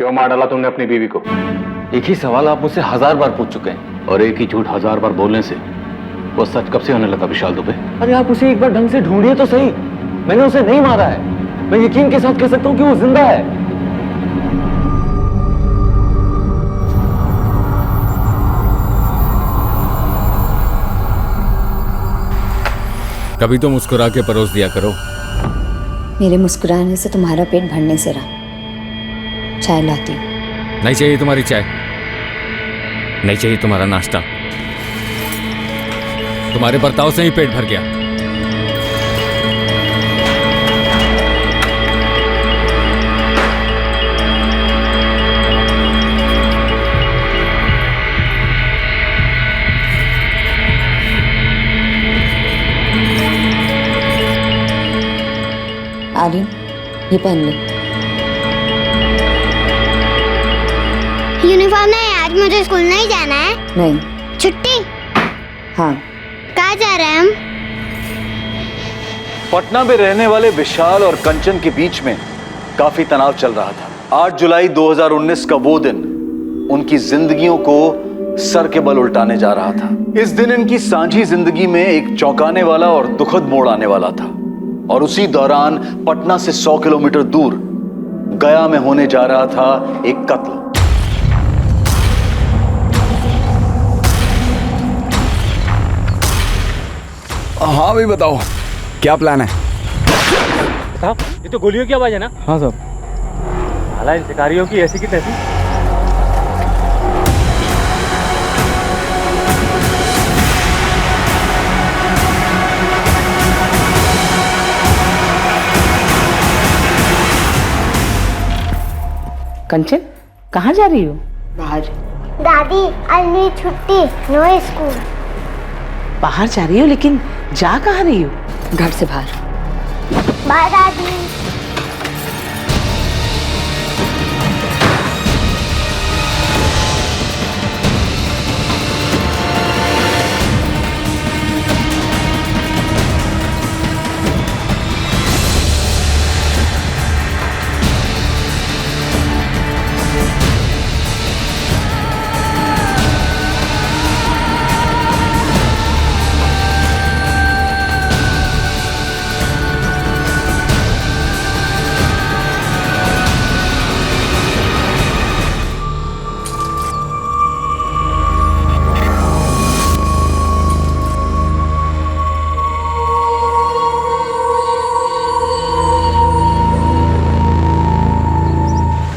क्यों मार डाला तुमने अपनी बीवी को? एक ही सवाल आप मुझसे 1000 बार पूछ चुके हैं। और एक ही झूठ 1000 बार बोलने से वो सच कब से होने लगा विशाल दुबे? अरे आप उसे एक बार ढंग से ढूंढिए तो सही। मैंने उसे नहीं मारा है। मैं यकीन के साथ कह सकता हूं कि वो जिंदा है। कभी तो मुस्कुरा के परोस दिया करो। मेरे मुस्कुराने से तुम्हारा पेट भरने से रहा। चाय लाती हूँ। नहीं चाहिए तुम्हारी चाय, नहीं चाहिए तुम्हारा नाश्ता। तुम्हारे बर्ताव से ही पेट भर गया। आर्यन, ये पहन ले। यूनिफॉर्म नहीं, आज मुझे स्कूल नहीं जाना है। नहीं। छुट्टी? हाँ। कहाँ जा रहे हैं हम? पटना में रहने वाले विशाल और कंचन के बीच में काफी तनाव चल रहा था। 8 जुलाई 2019 का वो दिन उनकी जिंदगियों को सर के बल उल्टाने जा रहा था। इस दिन इनकी सांझी जिंदगी में एक चौंकाने वाला और दुखद मोड़ आने वाला था। और उसी दौरान पटना से 100 किलोमीटर दूर गया में होने जा रहा था एक कत्ल। हाँ भाई बताओ, क्या प्लान है? साहब, ये तो गोलियों की आवाज है ना? हाँ साहब। हालांकि इन शिकारियों की ऐसी की तैसी। कंचन, कहाँ जा रही हो? बाहर। दादी, आज मेरी छुट्टी, नो स्कूल। बाहर जा रही हो, लेकिन जा कहाँ रही हो? घर से बाहर। बाय दादी।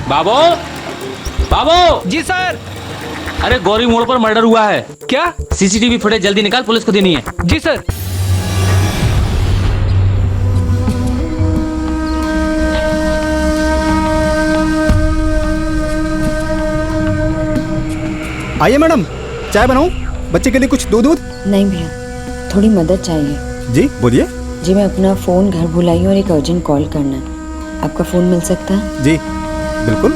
बाबू, बाबू। जी सर। अरे गौरी मोड़ पर मर्डर हुआ है। क्या? सीसीटीवी फुटेज जल्दी निकाल, पुलिस को देनी है। जी सर। आइए मैडम, चाय बनाऊं? बच्चे के लिए कुछ दूध? नहीं भैया, थोड़ी मदद चाहिए। जी बोलिए। जी, मैं अपना फ़ोन घर भुलाई हूँ और एक अर्जेंट कॉल करना है। आपका फ़ोन मिल सकता है? जी बिल्कुल।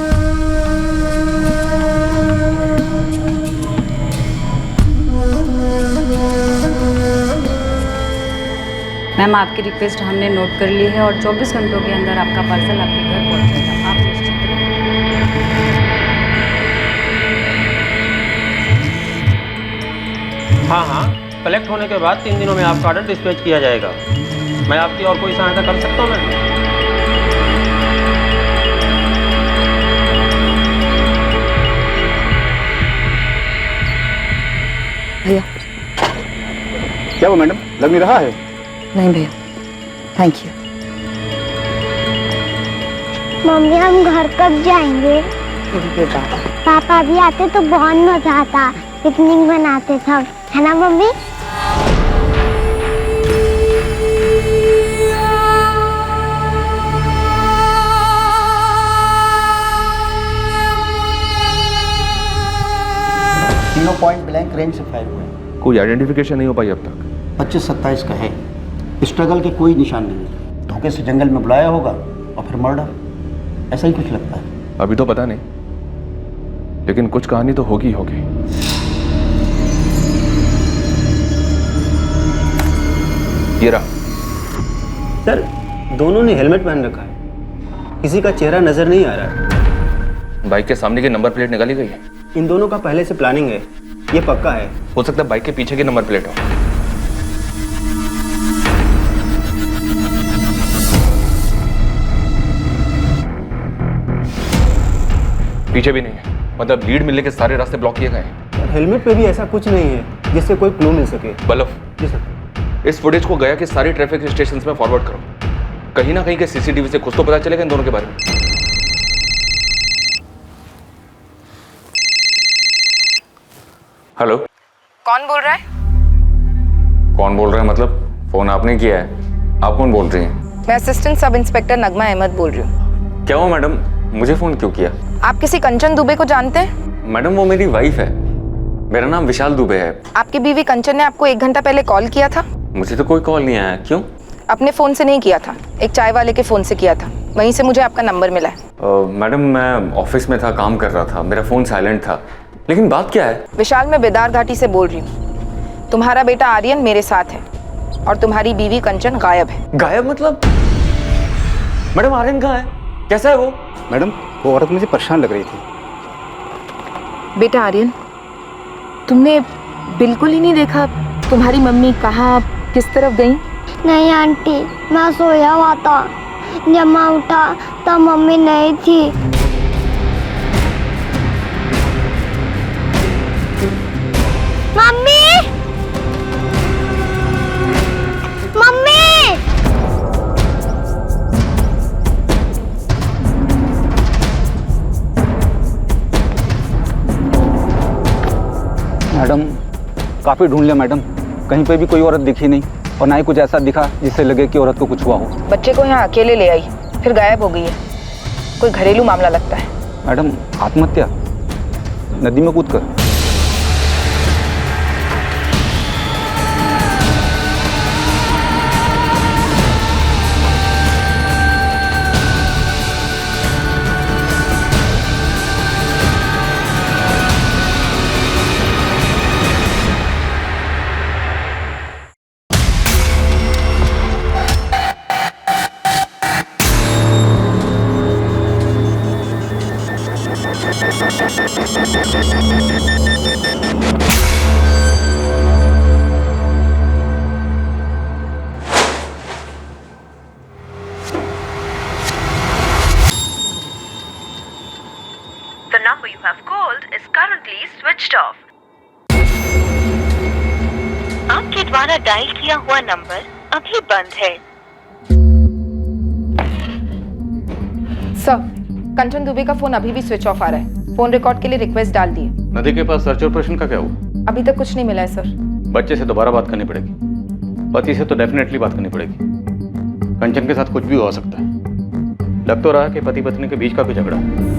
मैम, आपकी रिक्वेस्ट हमने नोट कर ली है और 24 घंटों के अंदर आपका पार्सल आपके घर पहुंचेगा। आप निश्चिंत रहिए। हाँ हाँ, कलेक्ट होने के बाद 3 दिनों में आपका ऑर्डर डिस्पैच किया जाएगा। मैं आपकी और कोई सहायता कर सकता हूँ मैम? भैया। क्या वो मैडम, लग नहीं रहा है? नहीं भैया, थैंक यू। मम्मी, हम घर कब जाएंगे? थोड़ी देर बाद। पापा भी आते तो बहुत मजा आता, पिकनिक मनाते सब, है ना मम्मी? तीनों पॉइंट ब्लैंक रेंज से फायर हुए। कोई आइडेंटिफिकेशन नहीं हो पाई अब तक। 25-27 का है। स्ट्रगल के कोई निशान नहीं है। धोखे से जंगल में बुलाया होगा और फिर मर्डर, ऐसा ही कुछ लगता है। अभी तो पता नहीं, लेकिन कुछ कहानी तो होगी होगी। ये रहा। सर, दोनों ने हेलमेट पहन रखा है, किसी का चेहरा नजर नहीं आ रहा है। बाइक के सामने की नंबर प्लेट निकाली गई है? इन दोनों का पहले से प्लानिंग है, ये पक्का है। हो सकता है बाइक के पीछे की नंबर प्लेट हो। पीछे भी नहीं है, मतलब लीड मिलने के सारे रास्ते ब्लॉक किए गए हैं। हेलमेट पे भी ऐसा कुछ नहीं है जिससे कोई क्लू मिल सके। बल्लभ, जी सर। इस फुटेज को गया कि सारी ट्रैफिक स्टेशंस में फॉरवर्ड करो। कहीं ना कहीं के सीसीटीवी से कुछ तो पता चलेगा इन दोनों के बारे में। हेलो, कौन बोल रहा है? कौन बोल रहा है मतलब? फोन आपने किया है, आप कौन बोल रही हैं? मैं असिस्टेंट सब इंस्पेक्टर नगमा अहमद बोल रही हूँ। क्या हुआ मैडम, मुझे फोन क्यों किया? आप किसी कंचन दुबे को जानते हैं? मैडम वो मेरी वाइफ है, मेरा नाम विशाल दुबे है। आपकी बीवी कंचन ने आपको 1 घंटा पहले कॉल किया था? मुझे तो कोई कॉल नहीं आया। क्यों? अपने फोन से नहीं किया था, एक चाय वाले के फोन से किया था, वहीं से मुझे आपका नंबर मिला है। मैडम मैं ऑफिस में था, काम कर रहा था, मेरा फोन साइलेंट था। लेकिन बात क्या है? विशाल, मैं बेदार घाटी से बोल रही हूँ। तुम्हारा बेटा आर्यन मेरे साथ है और तुम्हारी बीवी कंचन गायब है। गायब मतलब? मैडम आर्यन कहाँ है, कैसा है वो? मैडम वो औरत मुझे परेशान लग रही थी। बेटा आर्यन, तुमने बिल्कुल ही नहीं देखा तुम्हारी मम्मी कहाँ किस तरफ गई? नहीं आंटी, मैं सोया हुआ था, जब मैं उठा तब मम्मी नहीं थी। मम्मी, मम्मी, मैडम काफ़ी ढूंढ लिया मैडम, कहीं पे भी कोई औरत दिखी नहीं और ना ही कुछ ऐसा दिखा जिससे लगे कि औरत को कुछ हुआ हो। बच्चे को यहाँ अकेले ले आई, फिर गायब हो गई है। कोई घरेलू मामला लगता है। मैडम आत्महत्या, नदी में कूदकर। The number you have called is currently switched off. आपके द्वारा डायल किया हुआ नंबर अभी बंद है। सर, कंचन दुबे का फोन अभी भी स्विच ऑफ आ रहा है। फोन रिकॉर्ड के लिए रिक्वेस्ट डाल दिए। नदी के पास सर्च ऑपरेशन का क्या हुआ? अभी तक कुछ नहीं मिला है सर। बच्चे से दोबारा बात करनी पड़ेगी, पति से तो डेफिनेटली बात करनी पड़ेगी। कंचन के साथ कुछ भी हो सकता है। लग तो रहा है कि पति पत्नी के बीच का कोई झगड़ा है।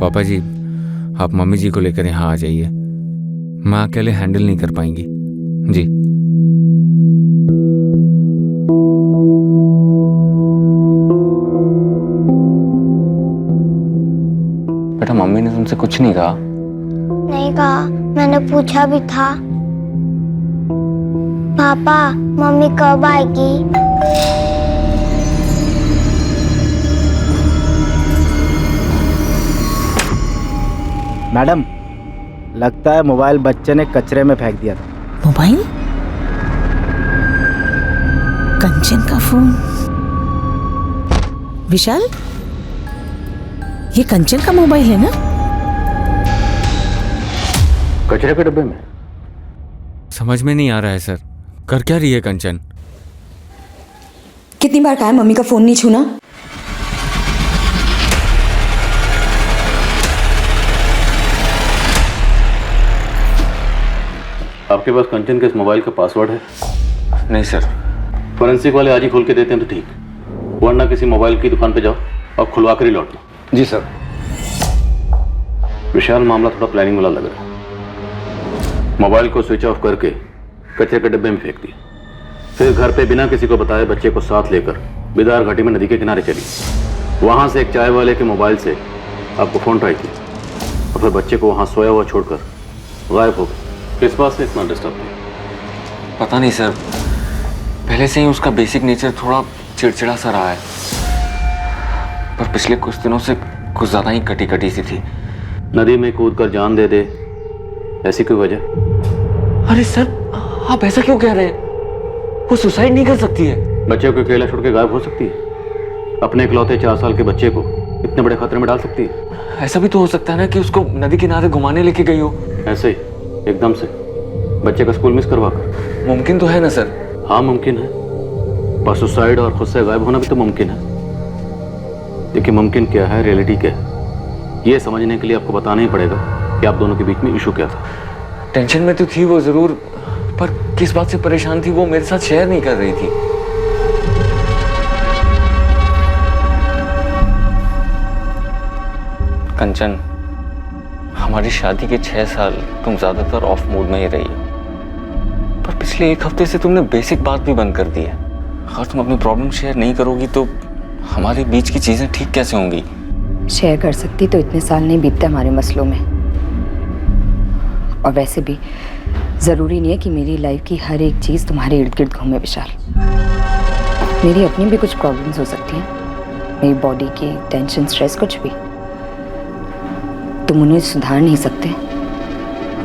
पापा जी, आप मम्मी जी को लेकर यहाँ आ जाइए, मैं अकेले हैंडल नहीं कर पाएंगी जी। बेटा मम्मी ने तुमसे कुछ नहीं कहा? नहीं कहा, मैंने पूछा भी था। पापा मम्मी कब आएगी? मैडम लगता है मोबाइल बच्चे ने कचरे में फेंक दिया था। मोबाइल? कंचन का फोन? विशाल, ये कंचन का मोबाइल है ना? कचरे के डब्बे में? समझ में नहीं आ रहा है सर, कर क्या रही है कंचन? कितनी बार कहा है मम्मी का फोन नहीं छूना? आपके पास कंचन के इस मोबाइल का पासवर्ड है? नहीं सर। फोरेंसिक वाले आज ही खोल के देते हैं तो ठीक, वरना किसी मोबाइल की दुकान पे जाओ और खुलवा कर ही लौटना। जी सर। विशाल, मामला थोड़ा प्लानिंग वाला लग रहा है। मोबाइल को स्विच ऑफ करके कचरे के डब्बे में फेंक दिया। फिर घर पे बिना किसी को बताए बच्चे को साथ लेकर बिदार घाटी में नदी के किनारे चली। वहां से एक चाय वाले के मोबाइल से आपको फोन ट्राई किया और फिर बच्चे को वहां सोया हुआ छोड़कर गायब हो गए। किस बात से इतना डिस्टर्ब किया? पता नहीं सर, पहले से ही उसका बेसिक नेचर थोड़ा चिड़चिड़ा सा रहा है, पर पिछले कुछ दिनों से कुछ ज़्यादा ही कटी कटी सी थी। नदी में कूद कर जान दे दे, ऐसी कोई वजह? अरे सर, आप ऐसा क्यों कह रहे हैं? वो सुसाइड नहीं कर सकती है। बच्चे को अकेला छोड़ के गायब हो सकती है? अपने इकलौते 4 साल के बच्चे को इतने बड़े खतरे में डाल सकती है? ऐसा भी तो हो सकता है ना कि उसको नदी किनारे घुमाने लेके गई हो। ऐसे ही एकदम से बच्चे का स्कूल मिस करवा कर? मुमकिन तो है ना सर? हाँ मुमकिन है, पर सुसाइड और खुद से गायब होना भी तो मुमकिन है। देखिए मुमकिन क्या है, रियलिटी क्या है, ये समझने के लिए आपको बताना ही पड़ेगा कि आप दोनों के बीच में इशू क्या था। टेंशन में तो थी वो जरूर, पर किस बात से परेशान थी वो मेरे साथ शेयर नहीं कर रही थी। कंचन, हमारी शादी के 6 साल तुम ज्यादातर ऑफ मूड में ही रही हो, पर पिछले 1 हफ्ते से तुमने बेसिक बात भी बंद कर दी है। अगर तुम अपनी प्रॉब्लम शेयर नहीं करोगी तो हमारे बीच की चीजें ठीक कैसे होंगी? शेयर कर सकती तो इतने साल नहीं बीतते हमारे मसलों में। और वैसे भी ज़रूरी नहीं है कि मेरी लाइफ की हर एक चीज़ तुम्हारे इर्द गिर्द घूमे विशाल। मेरी अपनी भी कुछ प्रॉब्लम्स हो सकती हैं, मेरी बॉडी की टेंशन, स्ट्रेस, कुछ भी। तुम उन्हें सुधार नहीं सकते,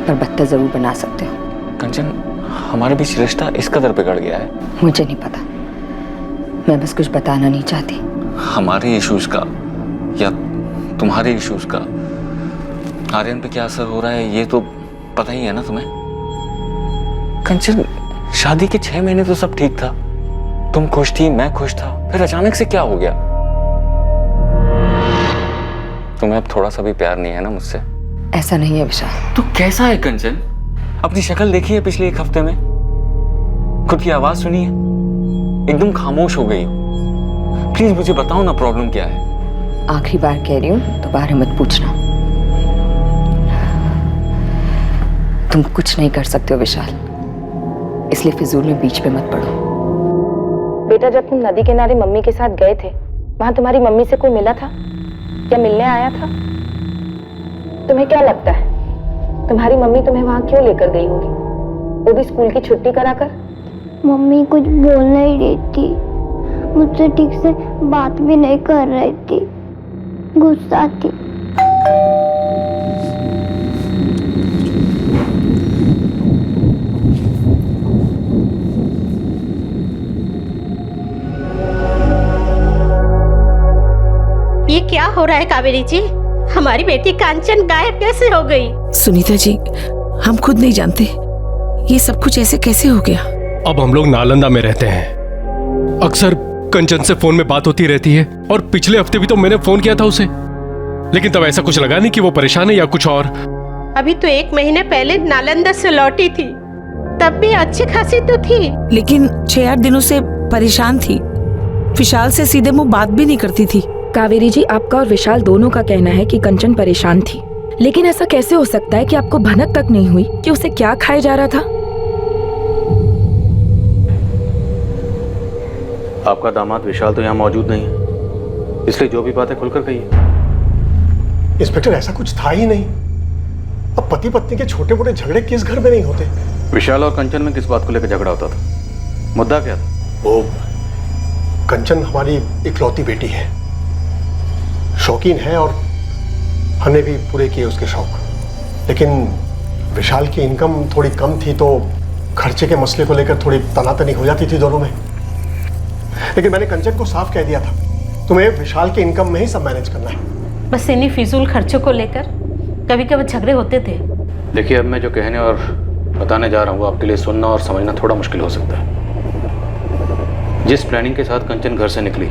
पर बदतर ज़रूर बना सकते हो। कंचन, हमारे बीच रिश्ता इस कदर बिगड़ गया है। मुझे नहीं पता, मैं बस कुछ बताना नहीं चाहती। हमारे इश्यूज का या तुम्हारे इश्यूज का आर्यन पे क्या असर हो रहा है ये तो पता ही है ना तुम्हें। कंचन, शादी के 6 महीने तो सब ठीक था, तुम खुश थी, मैं खुश था, फिर अचानक से क्या हो गया? तुम्हें अब थोड़ा सा भी प्यार नहीं है ना मुझसे? ऐसा नहीं है विशाल। तो कैसा है कंचन? अपनी शक्ल देखी है पिछले 1 हफ्ते में? खुद की आवाज सुनी है? एकदम खामोश हो गई हो। प्लीज मुझे बताओ ना, प्रॉब्लम क्या है? आखिरी बार कह रही हूँ, दोबारा मत पूछना। तुम कुछ नहीं कर सकते हो विशाल, इसलिए फिजूल में बीच पे मत पड़ो। बेटा, जब तुम नदी किनारे मम्मी के साथ गए थे, वहां तुम्हारी मम्मी से कोई मिला था या मिलने आया था? तुम्हें क्या लगता है तुम्हारी मम्मी तुम्हें वहां क्यों लेकर गई होगी, वो भी स्कूल की छुट्टी कराकर? मम्मी कुछ बोल नहीं रही थी, मुझसे ठीक से बात भी नहीं कर रही थी, गुस्सा थी। ये क्या हो रहा है कावेरी जी? हमारी बेटी कांचन गायब कैसे हो गई? सुनीता जी, हम खुद नहीं जानते ये सब कुछ ऐसे कैसे हो गया। अब हम लोग नालंदा में रहते हैं, अक्सर कंचन से फोन में बात होती रहती है, और पिछले हफ्ते भी तो मैंने फोन किया था उसे, लेकिन तब ऐसा कुछ लगा नहीं कि वो परेशान है या कुछ और। अभी तो 1 महीने पहले नालंदा से लौटी थी, तब भी अच्छी खासी तो थी। लेकिन 6-8 दिनों से परेशान थी, विशाल से सीधे मुंह बात भी नहीं करती थी। कावेरी जी, आपका और विशाल दोनों का कहना है कि कंचन परेशान थी, लेकिन ऐसा कैसे हो सकता है कि आपको भनक तक नहीं हुई कि उसे क्या खाया जा रहा था? आपका दामाद विशाल तो यहाँ मौजूद नहीं है, इसलिए जो भी बात है खुलकर कहिए। इंस्पेक्टर, ऐसा कुछ था ही नहीं। अब पति पत्नी के छोटे मोटे झगड़े किस घर में नहीं होते? विशाल और कंचन में किस बात को लेकर झगड़ा होता था? मुद्दा क्या था? वो कंचन हमारी इकलौती बेटी है, शौकीन है, और हमने भी पूरे किए उसके शौक। लेकिन विशाल की इनकम थोड़ी कम थी, तो खर्चे के मसले को लेकर थोड़ी तनातनी हो जाती थी दोनों में। लेकिन मैंने कंचन को साफ कह दिया था, तुम्हें विशाल की इनकम में ही सब मैनेज करना है। बस इन्हीं फिजूल खर्चों को लेकर कभी कभी झगड़े होते थे। देखिए, अब मैं जो कहने और बताने जा रहा हूँ आपके लिए सुनना और समझना थोड़ा मुश्किल हो सकता है। जिस प्लानिंग के साथ कंचन घर से निकली,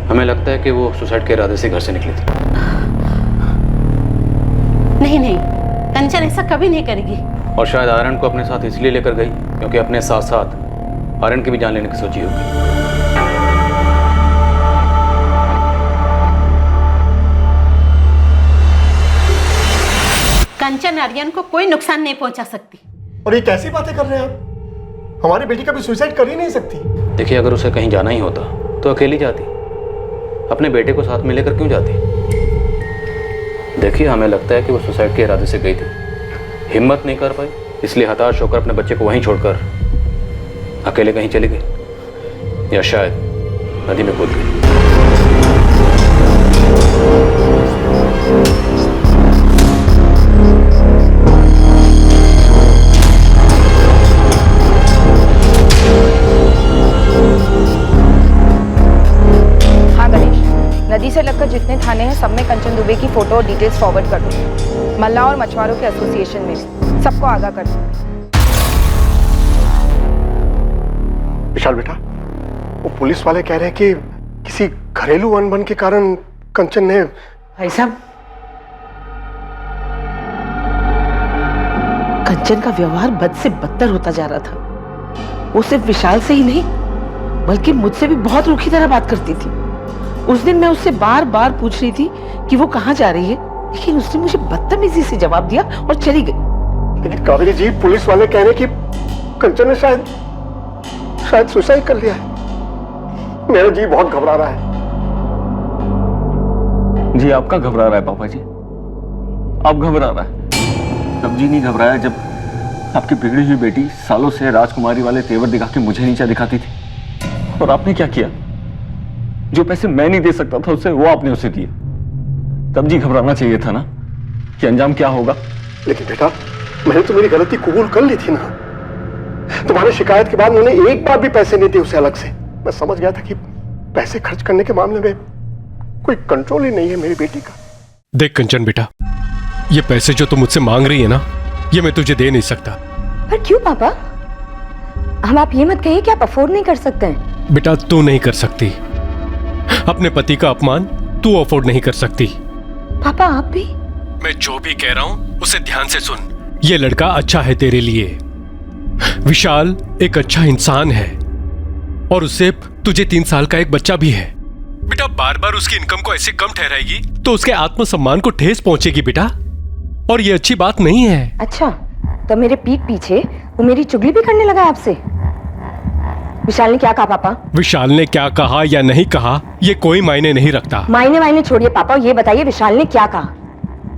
हमें लगता है कि वो सुसाइड के इरादे से घर से निकली थी। नहीं, कंचन ऐसा कभी नहीं करेगी। और शायद आर्यन को अपने साथ इसलिए लेकर गई क्योंकि अपने साथ साथ आर्यन की भी जान लेने की सोची होगी। कंचन आर्यन को कोई नुकसान नहीं पहुंचा सकती। और ये कैसी बातें कर रहे हैं आप? हमारी बेटी कभी सुसाइड कर ही नहीं सकती। देखिए, अगर उसे कहीं जाना ही होता तो अकेली जाती, अपने बेटे को साथ में लेकर क्यों जाती? देखिए, हमें लगता है कि वो सुसाइड के इरादे से गई थी, हिम्मत नहीं कर पाई, इसलिए हताश होकर अपने बच्चे को वहीं छोड़कर अकेले कहीं चली गई, या शायद नदी में कूद गई। नदी से लगकर जितने थाने हैं सब में कंचन दुबे की फोटो और डिटेल्स फॉरवर्ड कर दो। मल्ला और मछुआरों के एसोसिएशन में भी सबको आगाह कर दो। विशाल बेटा, वो पुलिस वाले कह रहे हैं कि किसी घरेलू अनबन के कारण कंचन ने। भाई साहब, कंचन का व्यवहार बद से बदतर होता जा रहा था। वो सिर्फ विशाल से ही नहीं बल्कि मुझसे भी बहुत रूखी तरह बात करती थी। उस दिन मैं उससे बार बार पूछ रही थी कि वो कहाँ जा रही है, लेकिन उसने मुझे बदतमीजी से जवाब दिया और चली गई। लेकिन कावेरी जी, पुलिस वाले कह रहे हैं कि कंचन ने शायद सुसाइड कर लिया है। मेरा जी बहुत घबरा रहा है। जी आपका घबरा रहा है पापा जी, आप घबरा रहा है। तब जी नहीं घबराया जब आपकी बिगड़ी हुई बेटी सालों से राजकुमारी वाले तेवर दिखा के मुझे नीचा दिखाती थी, और आपने क्या किया? जो पैसे मैं नहीं दे सकता था उसे वो आपने उसे दिए। तब जी घबराना चाहिए था ना कि अंजाम क्या होगा। लेकिन बेटा, मैंने तो मेरी गलती कबूल कर ली थी ना। तुम्हारी शिकायत के बाद उन्होंने एक बार भी पैसे नहीं दिए उसे अलग से। मैं समझ गया था कि पैसे खर्च करने के मामले में कोई कंट्रोल ही नहीं है मेरी बेटी का। देख कंचन बेटा, ये पैसे जो तुम मुझसे मांग रही है ना, ये मैं तुझे दे नहीं सकता। पर क्यों पापा? हम आप ये मत कहिए कि आप अफोर्ड नहीं कर सकते हैं। बेटा, तू नहीं कर सकती। अपने पति का अपमान तू अफोर्ड नहीं कर सकती। पापा आप भी? मैं जो भी कह रहा हूं उसे ध्यान से सुन। ये लड़का अच्छा है तेरे लिए। विशाल एक अच्छा इंसान है और उससे तुझे 3 साल का एक बच्चा भी है। बेटा, बार बार उसकी इनकम को ऐसे कम ठहराएगी तो उसके आत्मसम्मान को ठेस पहुंचेगी बेटा, और ये अच्छी बात नहीं है। अच्छा, तो मेरे पीठ पीछे वो मेरी चुगली भी करने लगा आपसे? विशाल ने क्या कहा पापा? विशाल ने क्या कहा या नहीं कहा ये कोई मायने नहीं रखता। मायने छोड़िए पापा, ये बताइए विशाल ने क्या कहा?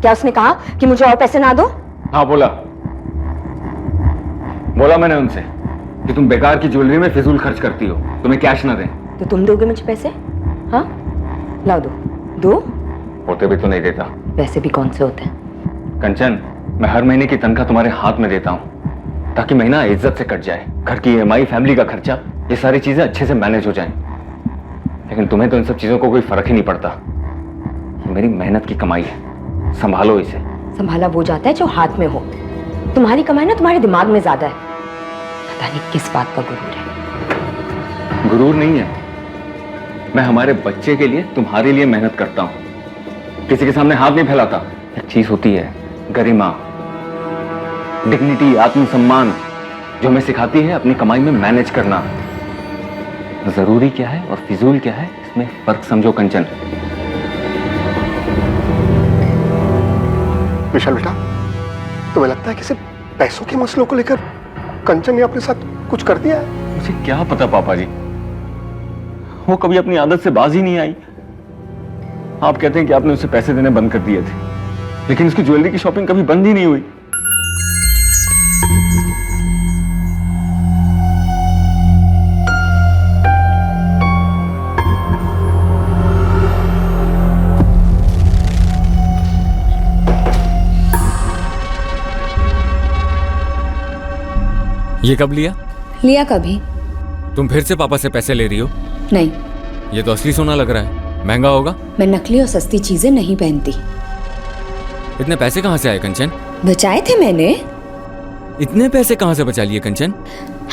क्या उसने कहा कि मुझे और पैसे ना दो? हाँ बोला मैंने उनसे कि तुम बेकार की ज्वेलरी में फिजूल खर्च करती हो, तुम्हें कैश ना दें। तो तुम दोगे मुझे पैसे? हाँ लाओ, दो। होते भी तो नहीं देता। पैसे भी कौन से होते हैं? कंचन, मैं हर महीने की तनख्वाह तुम्हारे हाथ में देता हूँ ताकि महीना इज्जत से कट जाए। घर की EMI, फैमिली का खर्चा, ये सारी चीजें अच्छे से मैनेज हो जाएं। लेकिन तुम्हें तो इन सब चीजों को कोई फर्क ही नहीं पड़ता। ये मेरी मेहनत की कमाई है, संभालो इसे। संभाला वो जाता है जो हाथ में हो। तुम्हारी कमाई ना तुम्हारे दिमाग में ज्यादा है। पता नहीं किस बात का गुरूर है। गुरूर नहीं है, मैं हमारे बच्चे के लिए, तुम्हारे लिए मेहनत करता हूँ, किसी के सामने हाथ नहीं फैलाता। एक चीज होती है गरिमा, डिग्निटी, आत्मसम्मान, जो हमें सिखाती है अपनी कमाई में मैनेज करना। जरूरी क्या है और फिजूल क्या है, इसमें फर्क समझो कंचन। विशाल बेटा, तुम्हें लगता है कि सिर्फ पैसों के मसलों को लेकर कंचन ने अपने साथ कुछ कर दिया है? मुझे क्या पता पापा जी, वो कभी अपनी आदत से बाज ही नहीं आई। आप कहते हैं कि आपने उसे पैसे देने बंद कर दिए थे, लेकिन उसकी ज्वेलरी की शॉपिंग कभी बंद ही नहीं हुई। ये कब लिया? लिया कभी? तुम फिर से पापा से पैसे ले रही हो? नहीं। ये तो असली सोना लग रहा है, महंगा होगा। मैं नकली और सस्ती चीजें नहीं पहनती। इतने पैसे कहाँ से आए कंचन? बचाए थे मैंने। इतने पैसे कहाँ से बचा लिए कंचन?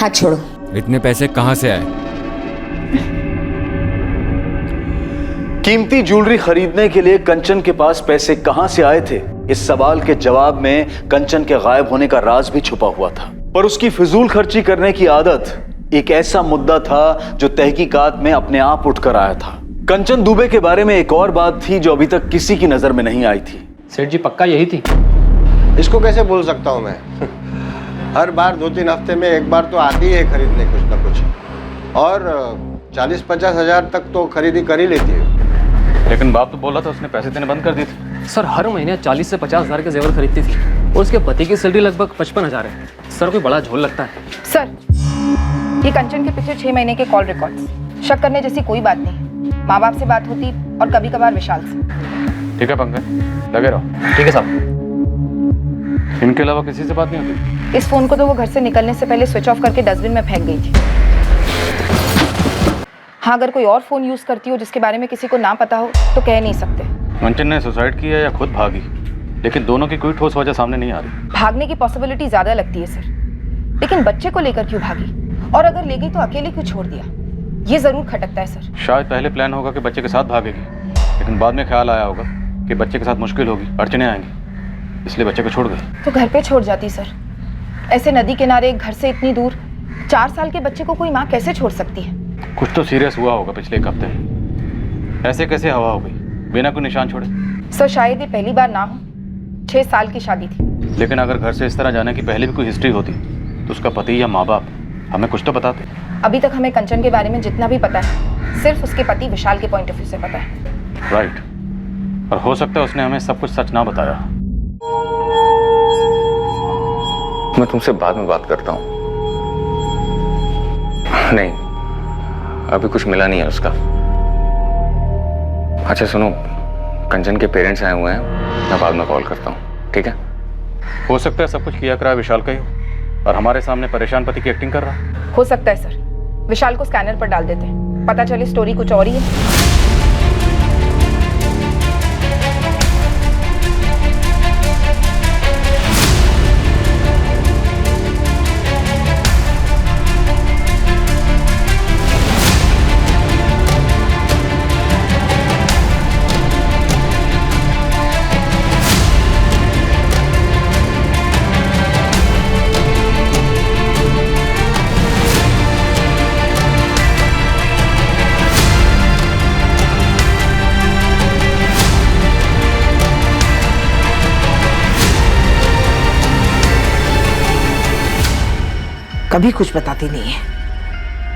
हाथ छोड़ो। इतने पैसे कहाँ से आए? कीमती ज्वेलरी खरीदने के लिए कंचन के पास पैसे कहां से आए थे, इस सवाल के जवाब में कंचन के गायब होने का राज भी छुपा हुआ था। पर उसकी फिजूल खर्ची करने की आदत एक ऐसा मुद्दा था जो तहकीकात में अपने आप उठकर आया था। कंचन दुबे के बारे में एक और बात थी जो अभी तक किसी की नजर में नहीं आई थी। सेठ जी, पक्का यही थी? इसको कैसे बोल सकता हूं मैं? हर बार 2-3 हफ्ते में एक बार तो आती है खरीदने कुछ ना कुछ, और 40-50 हज़ार तक तो खरीदी कर ही लेती है। लेकिन बाप तो बोला था उसने पैसे देने बंद कर दिए थे। सर हर महीने 40 से 50 हज़ार के जेवर खरीदती थी और उसके पति की सैलरी लगभग 55,000 है। सर कोई बड़ा झोल लगता है। सर ये कंचन के पिछले 6 महीने के कॉल रिकॉर्ड। शक करने जैसी कोई बात नहीं। माँ बाप से बात होती और कभी कभार विशाल से। ठीक है पंकज, लगे रहो। ठीक है साहब। इनके अलावा किसी से बात नहीं होती? इस फोन को तो वो घर से निकलने से पहले स्विच ऑफ करके डस्टबिन में फेंक गई थी। हाँ, अगर कोई और फोन यूज करती हो जिसके बारे में किसी को ना पता हो तो कह नहीं सकते। कंचन ने सुसाइड किया या खुद भागी, लेकिन दोनों की कोई ठोस वजह सामने नहीं आ रही। भागने की पॉसिबिलिटी ज्यादा लगती है सर, लेकिन बच्चे को लेकर क्यों भागी, और अगर ले गई तो अकेले क्यों छोड़ दिया, ये जरूर खटकता है सर। शायद पहले प्लान होगा कि बच्चे के साथ भागेगी, लेकिन बाद में ख्याल आया होगा कि बच्चे के साथ मुश्किल होगी, अड़चने आएंगी, इसलिए बच्चे को छोड़ गई। तो घर पे छोड़ जाती सर। ऐसे नदी किनारे घर से इतनी दूर 4 साल के बच्चे को कोई माँ कैसे छोड़ सकती है? कुछ तो सीरियस हुआ होगा पिछले 1 हफ्ते में। ऐसे कैसे हवा हो गई बिना कोई निशान छोड़े? सर शायद ये पहली बार ना हो, 6 साल की शादी थी। लेकिन अगर घर से इस तरह जाने की पहले भी कोई हिस्ट्री होती तो उसका पति या माँ बाप हमें कुछ तो बताते। अभी तक हमें कंचन के बारे में जितना भी पता है सिर्फ उसके पति विशाल के पॉइंट ऑफ व्यू से पता है। राइट, और हो सकता है उसने हमें सब कुछ सच ना बताया। मैं तुमसे बाद में बात करता हूँ। नहीं, अभी कुछ मिला नहीं है उसका। अच्छा सुनो, कंचन के पेरेंट्स आए हुए हैं, मैं बाद में कॉल करता हूँ, ठीक है? हो सकता है सब कुछ किया करा विशाल का ही हो और हमारे सामने परेशान पति की एक्टिंग कर रहा। हो सकता है सर, विशाल को स्कैनर पर डाल देते हैं, पता चले स्टोरी कुछ और ही है। कभी कुछ बताती नहीं है,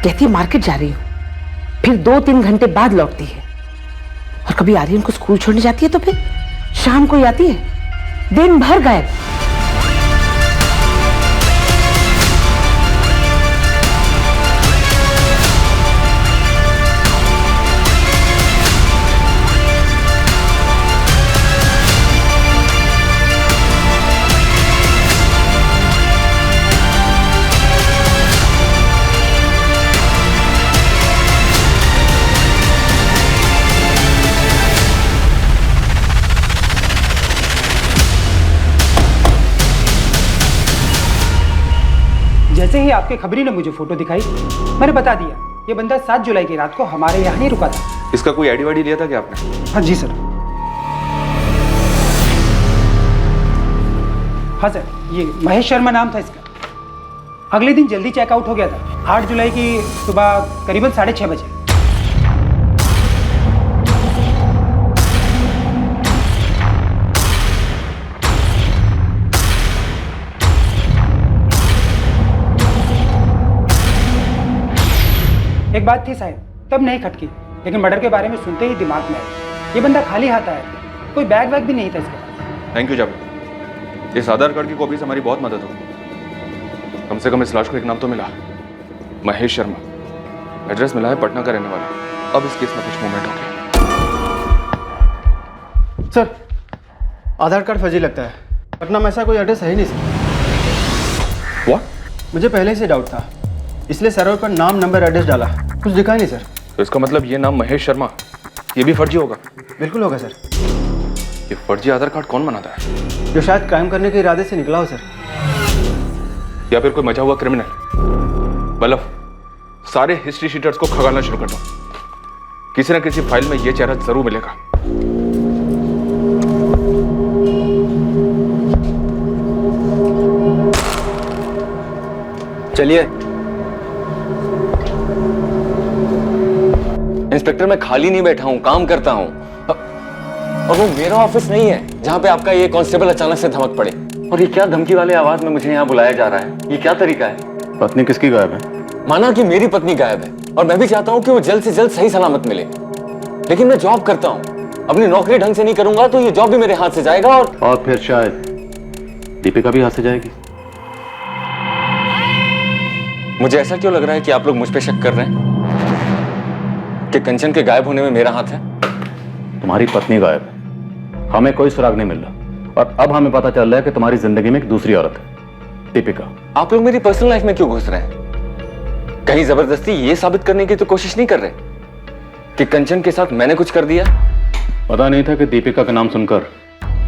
कहती है मार्केट जा रही हूँ, फिर 2-3 घंटे बाद लौटती है। और कभी आर्यन को स्कूल छोड़ने जाती है तो फिर शाम को ही आती है, दिन भर गायब। जैसे ही आपके खबरी ने मुझे फोटो दिखाई, मैंने बता दिया ये बंदा 7 जुलाई की रात को हमारे यहाँ ही रुका था। इसका कोई आईडी वाईडी लिया था क्या आपने? हाँ जी सर। हाँ सर, ये महेश शर्मा नाम था इसका। अगले दिन जल्दी चेकआउट हो गया था, 8 जुलाई की सुबह करीबन 6:30 बजे। एक बात थी शायद, तब नहीं खटकी, लेकिन मर्डर के बारे में सुनते ही दिमाग में आया। ये बंदा खाली हाथ आया, कोई बैग वैग भी नहीं था इसके पास। थैंक यू जावेद, इस आधार कार्ड की कॉपी से हमारी बहुत मदद होगी। कम से कम इस लाश को एक नाम तो मिला, महेश शर्मा। एड्रेस मिला है पटना का रहने वाला। अब इस केस में कुछ मूवमेंट हो गया। सर आधार कार्ड फर्जी लगता है, पटना में ऐसा कोई एड्रेस है ही नहीं सर। व्हाट? मुझे पहले से डाउट था, इसलिए सर्वर पर नाम नंबर एड्रेस डाला, कुछ दिखा नहीं सर। तो इसका मतलब ये नाम महेश शर्मा, ये भी फर्जी होगा? बिल्कुल होगा सर। ये फर्जी आधार कार्ड कौन बनाता है? जो शायद क्राइम करने के इरादे से निकला हो सर। या फिर कोई मचा हुआ क्रिमिनल। बल्लभ, सारे हिस्ट्री शीटर्स को खगालना शुरू कर दो। किसी न किसी फाइल में ये चेहरा जरूर मिलेगा। चलिए। इंस्पेक्टर, मैं खाली नहीं बैठा हूं, काम करता हूं। और वो मेरा ऑफिस नहीं है जहां पे आपका ये कांस्टेबल अचानक से धमक पड़े। और ये क्या धमकी वाले आवाज में मुझे यहाँ बुलाया जा रहा है? ये क्या तरीका है? पत्नी किसकी गायब है? माना कि मेरी पत्नी गायब है और मैं भी चाहता हूँ कि वो जल्द से जल्द सही सलामत मिले, लेकिन मैं जॉब करता हूँ। अपनी नौकरी ढंग से नहीं करूंगा तो ये जॉब भी मेरे हाथ से जाएगा और फिर शायद दीपिका भी हाथ से जाएगी। मुझे ऐसा क्यों लग रहा है कि आप लोग मुझ पे शक कर रहे हैं कि कंचन के गायब होने में मेरा हाथ है? तुम्हारी पत्नी गायब है, हमें कोई सुराग नहीं मिल रहा, और अब हमें पता चल रहा है कि तुम्हारी जिंदगी में एक दूसरी औरत है, दीपिका। आप लोग मेरी पर्सनल लाइफ में क्यों घुस रहे हैं? कहीं जबरदस्ती ये साबित करने की तो कोशिश नहीं कर रहे कि कंचन के साथ मैंने कुछ कर दिया? पता नहीं था कि दीपिका का नाम सुनकर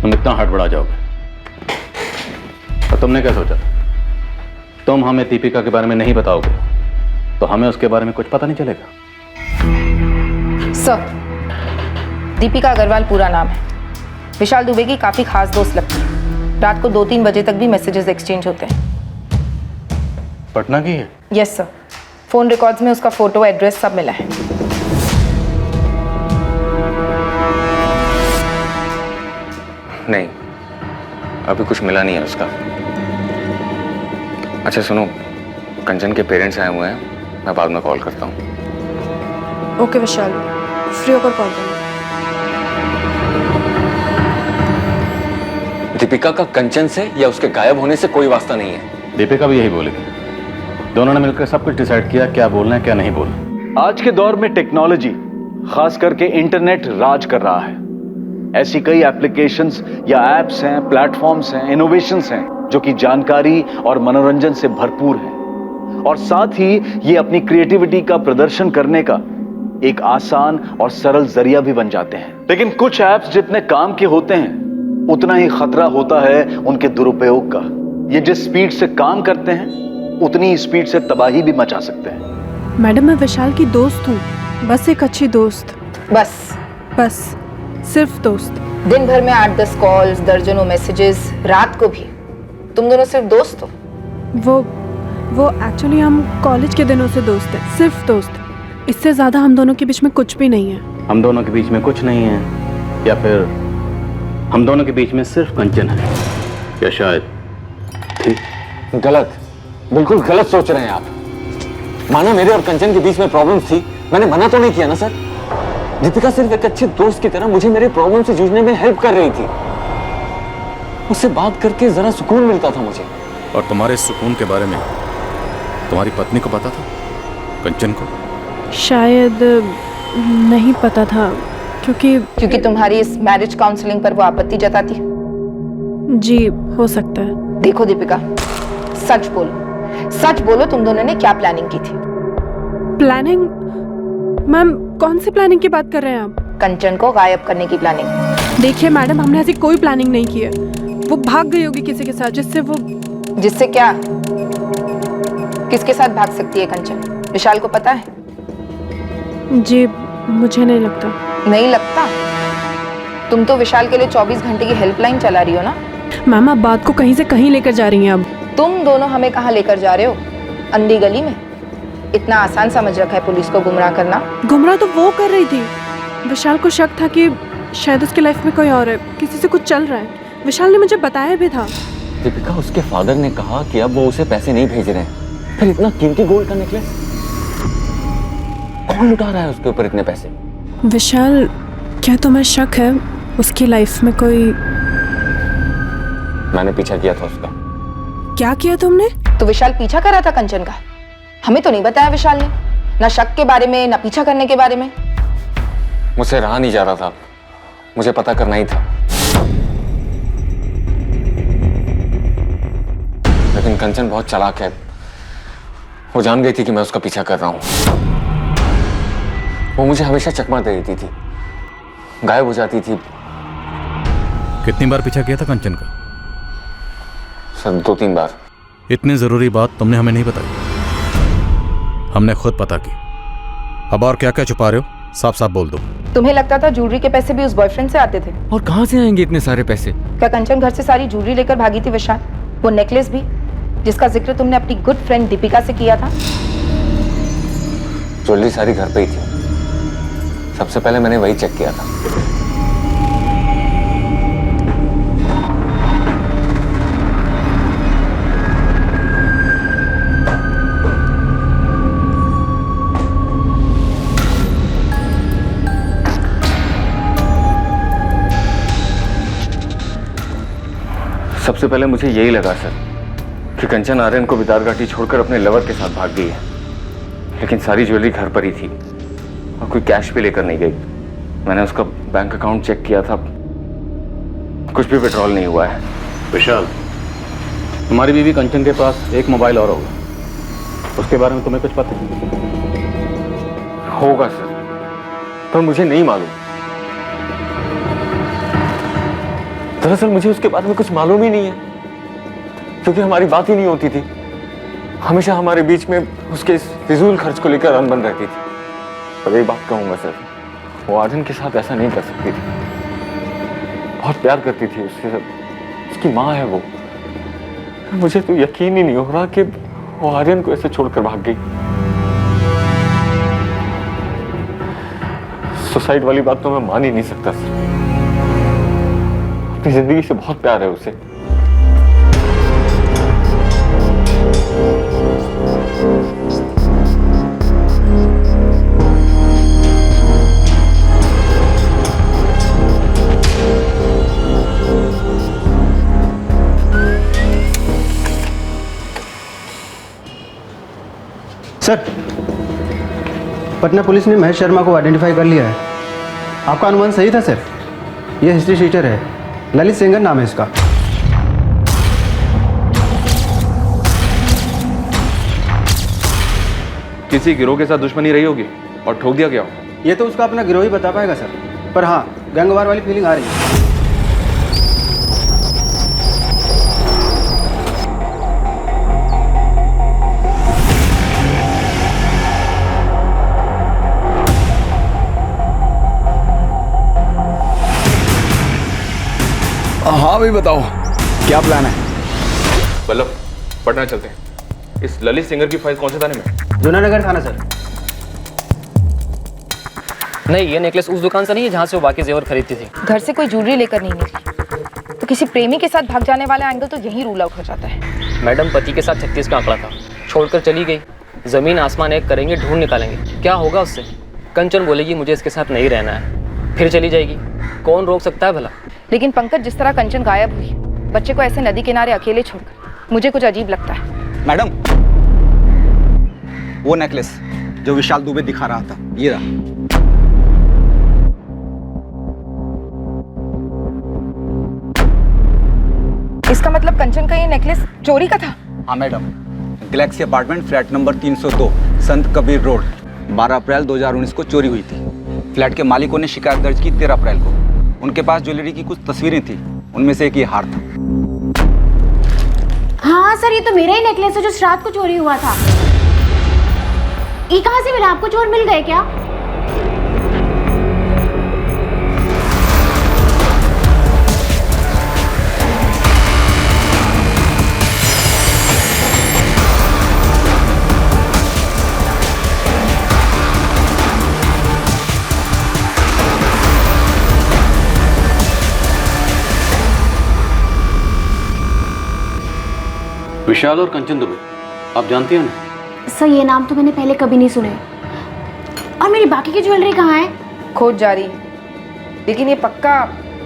तुम इतना हड़बड़ा जाओगे। और तुमने क्या सोचा था? तुम हमें दीपिका के बारे में नहीं बताओगे तो हमें उसके बारे में कुछ पता नहीं चलेगा। सर, दीपिका अग्रवाल पूरा नाम है। विशाल दुबे की काफी खास दोस्त लगती है। रात को 2-3 बजे तक भी मैसेजेस एक्सचेंज होते हैं। पटना की है? यस सर, फोन रिकॉर्ड्स में उसका फोटो, एड्रेस सब मिला है। नहीं, अभी कुछ मिला नहीं है उसका। अच्छा सुनो, कंचन के पेरेंट्स आए हुए हैं, मैं बाद में कॉल करता हूँ। ओके विशाल, फ्री होकर कॉल करना। दीपिका का कंचन से या उसके गायब होने से कोई वास्ता नहीं है। दीपिका भी यही बोलेगी। दोनों ने मिलकर सब कुछ डिसाइड किया, क्या बोलना है क्या नहीं बोलना। आज के दौर में टेक्नोलॉजी, खास करके इंटरनेट राज कर रहा है। ऐसी कई एप्लीकेशंस या एप्स हैं, प्लेटफॉर्म्स हैं, इनोवेशंस हैं जो कि जानकारी और मनोरंजन से भरपूर हैं, और साथ ही ये अपनी क्रिएटिविटी का प्रदर्शन करने का एक आसान और सरल जरिया भी बन जाते हैं। लेकिन कुछ ऐप्स जितने काम के होते हैं उतना ही खतरा होता है उनके दुरुपयोग का। ये जिस स्पीड से काम करते हैं उतनी ही स्पीड से तबाही भी मचा सकते हैं। मैडम, मैं विशाल की दोस्त हूँ, बस एक अच्छी दोस्त। बस सिर्फ दोस्त। दिन भर में 8-10 कॉल्स, दर्जनों मैसेजेस, रात को भी। तुम दोनों सिर्फ दोस्त हो? वो एक्चुअली हम कॉलेज के दिनों से दोस्त हैं, सिर्फ दोस्त। इससे ज्यादा हम दोनों के बीच में कुछ भी नहीं है। हम दोनों के बीच में कुछ नहीं है, या फिर हम दोनों के बीच में सिर्फ कंचन है, या शायद ठीक? गलत, बिल्कुल गलत सोच रहे हैं आप। माना मेरे और कंचन के बीच में प्रॉब्लम थी, मैंने मना तो नहीं किया ना सर। दीपिका सिर्फ एक अच्छे दोस्त की तरह मुझे मेरे प्रॉब्लम से जूझने में हेल्प कर रही थी। उससे बात करके जरा सुकून मिलता था मुझे। और तुम्हारे सुकून के बारे में तुम्हारी पत्नी को पता था? कंचन को? शायद नहीं पता था, क्योंकि तुम्हारी इस मैरिज काउंसलिंग पर वो आपत्ति जताती। जी हो सकता है। देखो दीपिका, सच बोलो तुम दोनों ने क्या प्लानिंग की थी? प्लानिंग? मैम, कौन सी प्लानिंग की बात कर रहे हैं आप? कंचन को गायब करने की प्लानिंग। देखिए मैडम, हमने ऐसी कोई प्लानिंग नहीं की है। वो भाग गई होगी किसी के साथ, जिससे क्या? किसके साथ भाग सकती है कंचन? विशाल को पता है? जी मुझे नहीं लगता। नहीं लगता? तुम तो विशाल के लिए 24 घंटे की हेल्पलाइन चला रही हो ना? मैम, आप बात को कहीं से कहीं लेकर जा रही हैं। अब तुम दोनों हमें कहाँ लेकर जा रहे हो? अंधी गली में? इतना आसान समझ रखा है पुलिस को गुमराह करना? गुमराह तो वो कर रही थी। विशाल को शक था कि शायद उसके लाइफ में कोई और है, किसी से कुछ चल रहा है। विशाल ने मुझे बताया भी था। दीपिका, उसके फादर ने कहा कि अब वो उसे पैसे नहीं भेज रहे हैं। फिर इतना कीमती गोल्ड का नेकलेस कौन लुटा रहा है उसके ऊपर इतने पैसे? विशाल, क्या तुम्हें शक है उसकी लाइफ में कोई? मैंने पीछा किया था उसका। क्या किया तुमने? तो विशाल पीछा कर रहा था कंचन का? हमें तो नहीं बताया विशाल ने, ना शक के बारे में ना पीछा करने के बारे में। मुझसे रहा नहीं जा रहा था, मुझे पता करना ही था। लेकिन कंचन बहुत चालाक है, वो जान गई थी कि मैं उसका पीछा कर रहा हूं। वो मुझे हमेशा चकमा दे देती थी, गायब हो जाती थी। कितनी बार पीछा किया था कंचन का? सर 2-3 बार। इतनी जरूरी बात तुमने हमें नहीं बताई, हमने खुद पता की। अब और क्या क्या छुपा रहे हो? साफ साफ बोल दो। तुम्हें लगता था ज्वेलरी के पैसे भी उस बॉयफ्रेंड से आते थे? और कहां से आएंगे इतने सारे पैसे? क्या कंचन घर से सारी ज्वेलरी लेकर भागी थी विशाल? वो नेकलेस भी, जिसका जिक्र तुमने अपनी गुड फ्रेंड दीपिका से किया था? ज्वेलरी सारी घर पे ही थी, सबसे पहले मैंने वही चेक किया था। सबसे पहले मुझे यही लगा सर कि कंचन आर्यन को बिदार घाटी छोड़कर अपने लवर के साथ भाग गई है, लेकिन सारी ज्वेलरी घर पर ही थी और कोई कैश भी लेकर नहीं गई। मैंने उसका बैंक अकाउंट चेक किया था, कुछ भी विड्रॉल नहीं हुआ है। विशाल, तुम्हारी बीवी कंचन के पास एक मोबाइल और होगा, उसके बारे में तुम्हें कुछ पता होगा सर, पर मुझे नहीं मालूम। दरअसल मुझे उसके बारे में कुछ मालूम ही नहीं है, क्योंकि हमारी बात ही नहीं होती थी। हमेशा हमारे बीच में उसके इस फिजूल खर्च को लेकर अनबन रहती थी। पर एक बात कहूंगा सर, वो आर्यन के साथ ऐसा नहीं कर सकती थी। बहुत प्यार करती थी उससे, उसकी माँ है वो। मुझे तो यकीन ही नहीं हो रहा कि वो आर्यन को ऐसे छोड़कर भाग गई। सुसाइड वाली बात तो मैं मान ही नहीं सकता सर। अपनी जिंदगी से बहुत प्यार है उसे। सर, पटना पुलिस ने महेश शर्मा को आइडेंटिफाई कर लिया है। आपका अनुमान सही था सर, ये हिस्ट्री शीटर है, ललित सेंगर नाम है इसका। किसी गिरोह के साथ दुश्मनी रही होगी और ठोक दिया गया। ये तो उसका अपना गिरोह ही बता पाएगा सर, पर हाँ गैंगवार वाली फीलिंग आ रही है। हाँ भाई बताओ, क्या प्लान है? बल्लभ, पटना चलते हैं। इस ललित सिंगर की फाइल कौन से थाने में? जूनानगर थाना सर। नहीं, ये नेकलेस उस दुकान से नहीं है जहाँ से वो बाकी जेवर खरीदती थी। घर से कोई ज्वेलरी लेकर नहीं निकली, तो किसी प्रेमी के साथ भाग जाने वाला एंगल तो यही रूल आउट हो जाता है। मैडम, पति के साथ 36 का आंकड़ा था, छोड़कर चली गई। जमीन आसमान एक करेंगे, ढूंढ निकालेंगे, क्या होगा उससे? कंचन बोलेगी मुझे इसके साथ नहीं रहना है, फिर चली जाएगी। कौन रोक सकता है भला? लेकिन पंकज, जिस तरह कंचन गायब हुई, बच्चे को ऐसे नदी किनारे अकेले छोड़कर, मुझे कुछ अजीब लगता है। मैडम, वो नेकलेस जो विशाल दुबे दिखा रहा था, ये रहा। इसका मतलब कंचन का ये नेकलेस चोरी का था? हाँ madam, Galaxy apartment flat number 302 संत कबीर रोड 12 अप्रैल 2019 को चोरी हुई थी। फ्लैट के मालिकों ने शिकायत दर्ज की 13 अप्रैल को। उनके पास ज्वेलरी की कुछ तस्वीरें थी, उनमें से एक ये हार था। हाँ सर, ये तो मेरा ही नेकलेस है जो रात को चोरी हुआ था। ये कहाँ से मिला आपको? चोर मिल गए क्या? विशाल और कंचन दुबे, आप जानती हैं ना? सर, ये नाम तो मैंने पहले कभी नहीं सुने। और मेरी बाकी की ज्वेलरी कहाँ है? खोज जारी है, लेकिन ये पक्का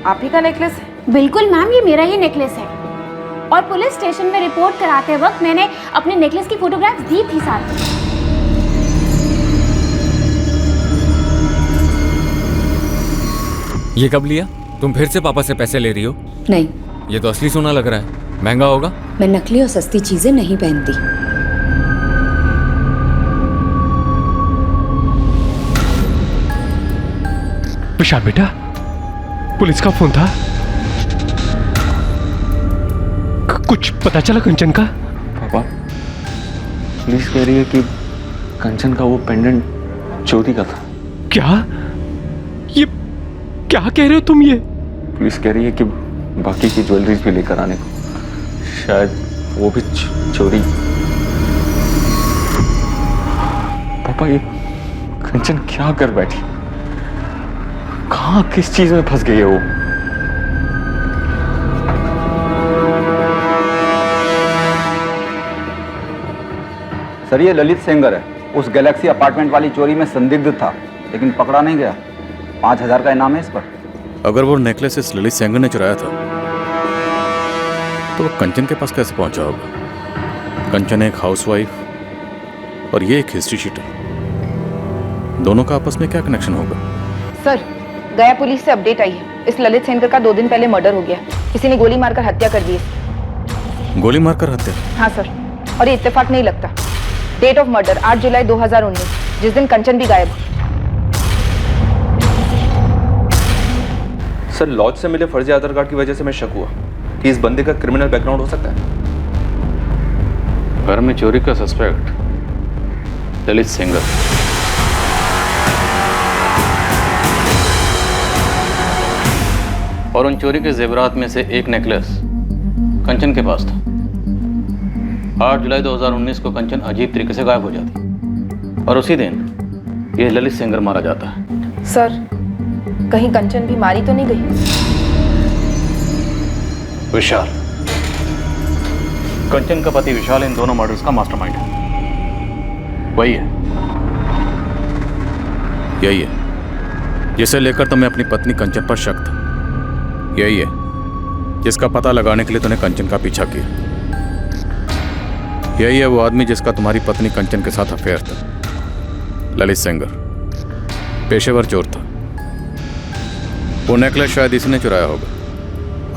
आप ही का नेकलेस है? बिल्कुल मैम, ये मेरा ही नेकलेस है। और पुलिस स्टेशन में रिपोर्ट कराते वक्त मैंने अपने नेकलेस की फोटोग्राफ्स दी थी साथ। ये कब लिया? तुम फिर से पापा से पैसे ले रही हो? नहीं। ये तो असली सोना लग रहा है, महंगा होगा। मैं नकली और सस्ती चीजें नहीं पहनती। विशाल बेटा, पुलिस का फोन था, कुछ पता चला कंचन का? पापा, पुलिस कह रही है कि कंचन का वो पेंडेंट चोरी का था। क्या? ये क्या कह रहे हो तुम? ये पुलिस कह रही है कि बाकी की ज्वेलरीज भी लेकर आने को, शायद वो भी चोरी। पापा, ये कंचन क्या कर बैठी? कहाँ किस चीज में फंस गई है वो? सर, ये ललित सेंगर है, उस गैलेक्सी अपार्टमेंट वाली चोरी में संदिग्ध था, लेकिन पकड़ा नहीं गया। 5000 का इनाम है इस पर। अगर वो नेकलेस इस ललित सेंगर ने चुराया था तो वो कंचन के पास कैसे पहुंचा होगा? कंचन एक हाउसवाइफ और ये एक हिस्ट्री शीटर, दोनों का आपस में क्या कनेक्शन होगा? सर, गया पुलिस से अपडेट आई है। इस ललित सेनकर का 2 दिन पहले मर्डर हो गया। किसी ने गोली मारकर हत्या कर दी है। गोली मारकर हत्या? हाँ सर, और ये इत्तेफाक नहीं लगता। डेट ऑफ मर्डर 8 जुलाई 2019, जिस दिन कंचन भी गायब। सर, लॉज से मिले फर्जी आधार कार्ड की वजह से मैं शक हुआ कि इस बंदे का क्रिमिनल बैकग्राउंड हो सकता है। घर में चोरी का सस्पेक्ट ललित सेंगर। और उन चोरी के जेवरात में से एक नेकलेस कंचन के पास था। 8 जुलाई 2019 को कंचन अजीब तरीके से गायब हो जाती और उसी दिन यह ललित सेंगर मारा जाता है। सर, कहीं कंचन भी मारी तो नहीं गई? विशाल, कंचन का पति विशाल इन दोनों मर्डर्स का मास्टरमाइंड है। वही है, यही है जिसे लेकर तुम्हें अपनी पत्नी कंचन पर शक था। यही है जिसका पता लगाने के लिए तूने कंचन का पीछा किया। यही है वो आदमी जिसका तुम्हारी पत्नी कंचन के साथ अफेयर था। ललित सेंगर पेशेवर चोर था। वो नेकलेस शायद इसी ने चुराया होगा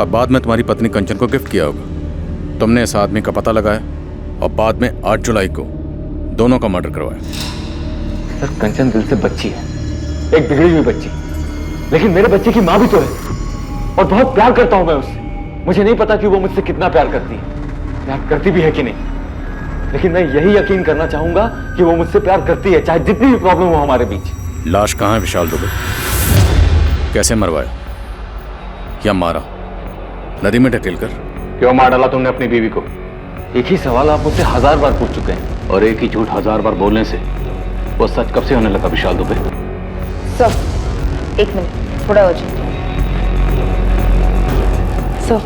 और बाद में तुम्हारी पत्नी कंचन को गिफ्ट किया होगा। तुमने इस आदमी का पता लगाया और बाद में 8 जुलाई को दोनों का मर्डर करवाया। सर, कंचन दिल से बच्ची है, एक बिगड़ी हुई बच्ची, लेकिन मेरे बच्चे की माँ भी तो है और बहुत प्यार करता हूं मैं उससे। मुझे नहीं पता कि वो मुझसे कितना प्यार करती है, प्यार करती भी है कि नहीं, लेकिन मैं यही यकीन करना चाहूंगा कि वो मुझसे प्यार करती है, चाहे जितनी भी प्रॉब्लम हो हमारे बीच। लाश कहाँ है विशाल दुबे? कैसे मरवाया या मारा? नदी में ढकेल कर? क्यों मार डाला तुमने अपनी बीवी को? एक ही सवाल आप मुझसे 1000 बार पूछ चुके हैं और एक ही झूठ 1000 बार बोलने से वो सच कब से होने लगा विशाल दुबे? सर, 1 मिनट, थोड़ा अर्जेंट। सर,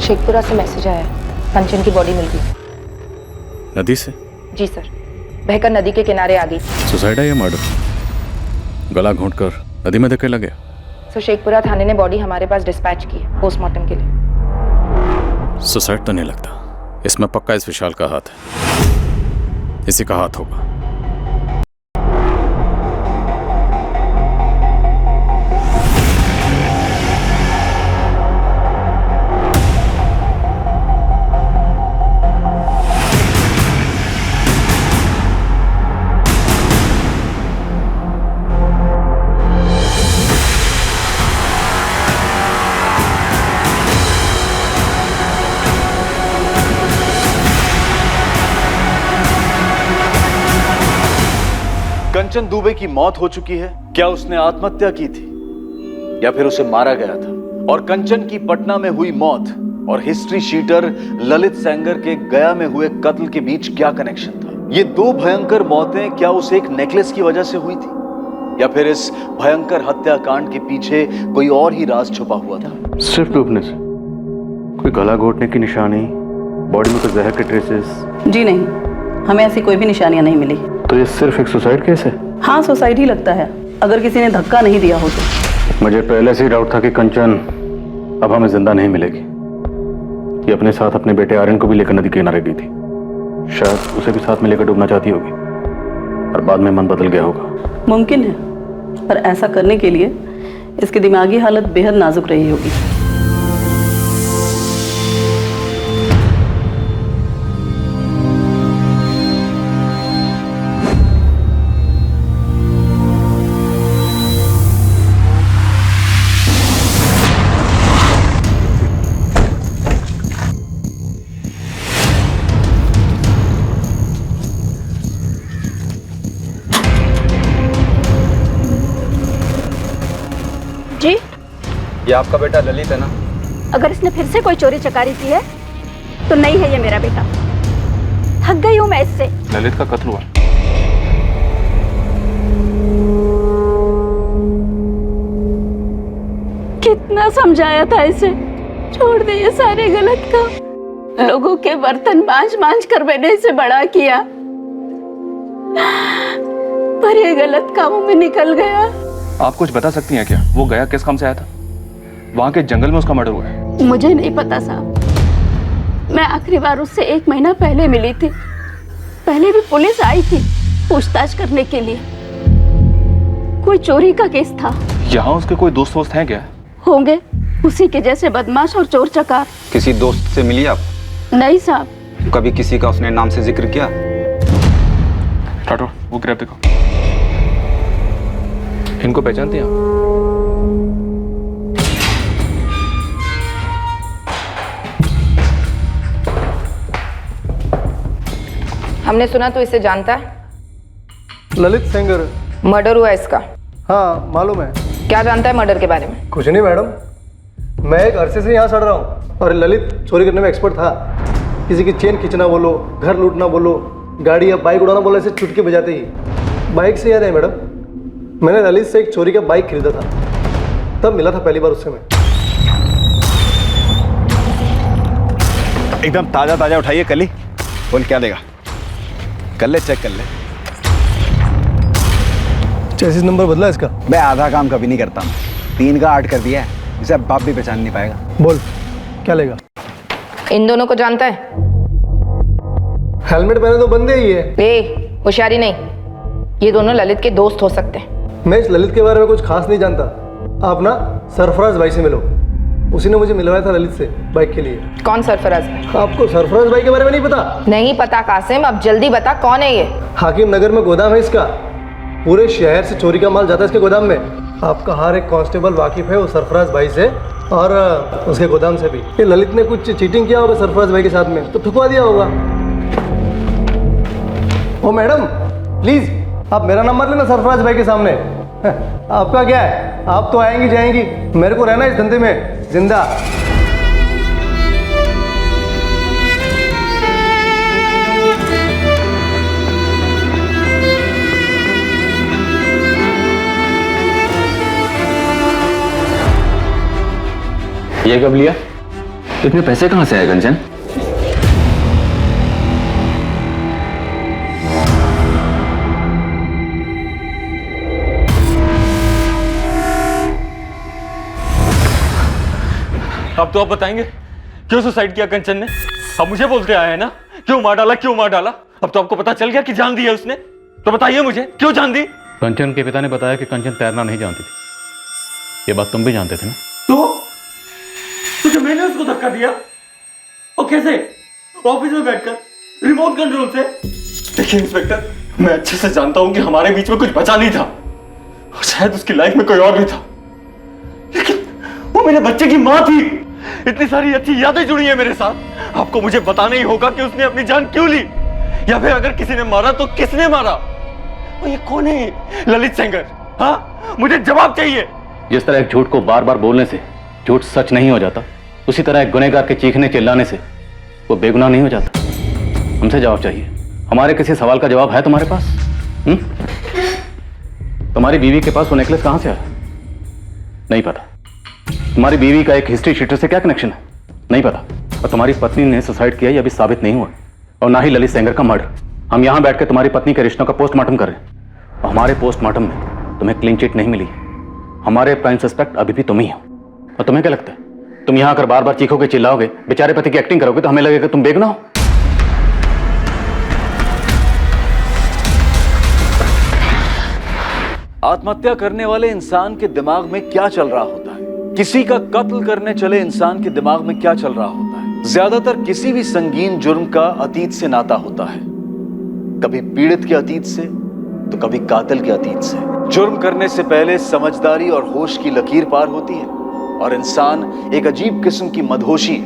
शेखपुरा से मैसेज आया है, कंचन की बॉडी मिल गई। नदी से? जी सर, बहकर नदी के किनारे आ गई। सुसाइड है या मर्डर? गला घोंटकर नदी में धकेला गया? सर, शेखपुरा थाने ने बॉडी हमारे पास डिस्पैच की है पोस्टमार्टम के लिए। सुसाइड तो नहीं लगता, इसमें पक्का इस विशाल का हाथ है। इसी का हाथ होगा। कंचन दुबे की मौत हो चुकी है। क्या उसने आत्महत्या की थी या फिर उसे मारा गया था? और कंचन की पटना में हुई मौत और हिस्ट्री शीटर ललित सेंगर के गया में हुए कत्ल के बीच क्या कनेक्शन था? ये 2 भयंकर मौतें क्या उस एक नेकलेस की वजह से हुई थी या फिर इस भयंकर हत्याकांड के पीछे कोई और ही राज छुपा हुआ था? सिर्फ डूबने से? कोई गला घोटने की निशानी, बॉडी में कोई जहर के ट्रेसेस? जी नहीं, हमें ऐसी कोई भी निशानियां नहीं मिली। तो ये सिर्फ एक सुसाइड केस है? हाँ, सुसाइड ही लगता है, अगर किसी ने धक्का नहीं दिया हो तो। मुझे पहले से ही डाउट था कि कंचन अब हमें जिंदा नहीं मिलेगी। ये अपने साथ अपने बेटे आर्यन को भी लेकर नदी के किनारे गई थी। शायद उसे भी साथ में लेकर डूबना चाहती होगी और बाद में मन बदल गया होगा। मुमकिन है, पर ऐसा करने के लिए इसकी दिमागी हालत बेहद नाजुक रही होगी। जी, ये आपका बेटा ललित है ना? अगर इसने फिर से कोई चोरी चकारी की है तो नहीं है ये मेरा बेटा। थक गई हूँ मैं इससे। ललित का कत्ल हुआ? कितना समझाया था इसे, छोड़ दे ये सारे गलत काम। लोगों के बर्तन मांझ मांझ कर मैंने इसे बड़ा किया, पर ये गलत कामों में निकल गया। आप कुछ बता सकती हैं क्या? वो गया किस काम से आया था? वहां के जंगल में उसका मर्डर हुआ है। मुझे नहीं पता साहब, मैं आखिरी बार उससे 1 महीना पहले मिली थी। पहले भी पुलिस आई थी पूछताछ करने के लिए। कोई चोरी का केस था। यहाँ उसके कोई दोस्त वोस्त हैं क्या? होंगे, उसी के जैसे बदमाश और चोर चकार। किसी दोस्त से मिली आप? नहीं साहब। कभी किसी का उसने नाम से जिक्र किया? राठौर, वो ग्रैब देखो। इनको पहचानते हैं आप? हमने सुना तो इसे जानता है। ललित सेंगर। मर्डर हुआ इसका? हाँ मालूम है। क्या जानता है मर्डर के बारे में? कुछ नहीं मैडम, मैं एक अरसे से यहाँ सड़ रहा हूँ और ललित चोरी करने में एक्सपर्ट था। किसी की चेन खींचना बोलो, घर लूटना बोलो, गाड़ी या बाइक उड़ाना बोलो, ऐसे चुटकी बजाते ही। बाइक से याद है मैडम, मैंने ललित से एक चोरी का बाइक खरीदा था, तब मिला था पहली बार उससे मैं। एकदम ताजा ताजा उठाइए कल ही। बोल क्या देगा? कर ले, चेक कर ले। चेसिस नंबर बदला इसका? मैं आधा काम कभी नहीं करता हूँ। 3 का 8 कर दिया है, इसे अब बाप भी पहचान नहीं पाएगा। बोल क्या लेगा? इन दोनों को जानता है? हेलमेट पहने तो बंदे ही है। ए, होशियारी नहीं, ये दोनों ललित के दोस्त हो सकते हैं। मैं इस ललित के बारे में कुछ खास नहीं जानता। आप ना सरफराज भाई से मिलो, उसी ने मुझे मिलवाया था ललित से बाइक के लिए। कौन सरफराज भाई? आपको सरफराज भाई के बारे में नहीं पता? नहीं पता कासिम, अब जल्दी बता कौन है ये? हाकिम नगर में गोदाम है इसका, पूरे शहर से चोरी का माल जाता है इसके गोदाम में। आपका हर एक कांस्टेबल वाकिफ है वो सरफराज भाई से और उसके गोदाम से भी। ये ललित ने कुछ चीटिंग किया होगा सरफराज भाई के साथ में तो ठुकवा दिया होगा। ओ मैडम प्लीज आप मेरा नंबर लेना सरफराज भाई के सामने। आपका क्या है, आप तो आएंगी जाएंगी, मेरे को रहना इस धंधे में जिंदा। ये कब लिया? इतने पैसे कहाँ से आए कंचन? अब तो आप बताएंगे क्यों सुसाइड किया कंचन ने? अब मुझे बोलते आए हैं ना, क्यों मार डाला, क्यों मार डाला? अब तो आपको पता चल गया कि जान दी है उसने, तो बताइए मुझे क्यों जान दी? कंचन के पिता ने बताया कि कंचन तैरना नहीं जानती थी। ये बात तुम भी जानते थे ना? तो मैंने उसको धक्का दिया, और कैसे? ऑफिस में बैठकर रिमोट कंट्रोल से। देखिए इंस्पेक्टर, मैं अच्छे से जानता हूं कि हमारे बीच में कुछ बचा नहीं था और शायद उसकी लाइफ में कोई और भी था, लेकिन वो मेरे बच्चे की मां थी। इतनी सारी अच्छी यादें जुड़ी है मेरे साथ। आपको मुझे बताना ही होगा कि उसने अपनी जान क्यों ली, या फिर अगर किसी ने मारा तो किसने मारा? और ये कौन है ललित सेंगर? हाँ, मुझे जवाब चाहिए। जिस तरह एक झूठ को बार बार बोलने से झूठ सच नहीं हो जाता, उसी तरह एक गुनहगार के चीखने चिल्लाने से वो बेगुनाह नहीं हो जाता। हमसे जवाब चाहिए। हमारे किसी सवाल का जवाब है तुम्हारे पास? तुम्हारी बीवी के पास वो नेकलेस कहां से आया? नहीं पता। तुम्हारी बीवी का एक हिस्ट्री शीटर से क्या कनेक्शन है? नहीं पता। और तुम्हारी पत्नी ने सुसाइड किया, यह अभी साबित नहीं हुआ, और ना ही ललित सेंगर का मर्डर। हम यहां बैठ के तुम्हारी पत्नी के रिश्तों का पोस्टमार्टम कर रहे हैं, और हमारे पोस्टमार्टम में तुम्हें क्लीन चिट नहीं मिली। हमारे प्राइम सस्पेक्ट अभी भी तुम ही हो। और तुम्हें क्या लगता है, तुम यहां आकर बार बार चीखोगे, चिल्लाओगे, बेचारे पति की एक्टिंग करोगे तो हमें लगेगा तुम बेगुनाह हो? आत्महत्या करने वाले इंसान के दिमाग में क्या चल रहा होता है, किसी का कत्ल करने चले इंसान के दिमाग में क्या चल रहा होता है? ज्यादातर किसी भी संगीन जुर्म का अतीत से नाता होता है, कभी पीड़ित के अतीत से तो कभी कातिल के अतीत से। जुर्म करने से पहले समझदारी और होश की लकीर पार होती है और इंसान एक अजीब किस्म की मदहोशी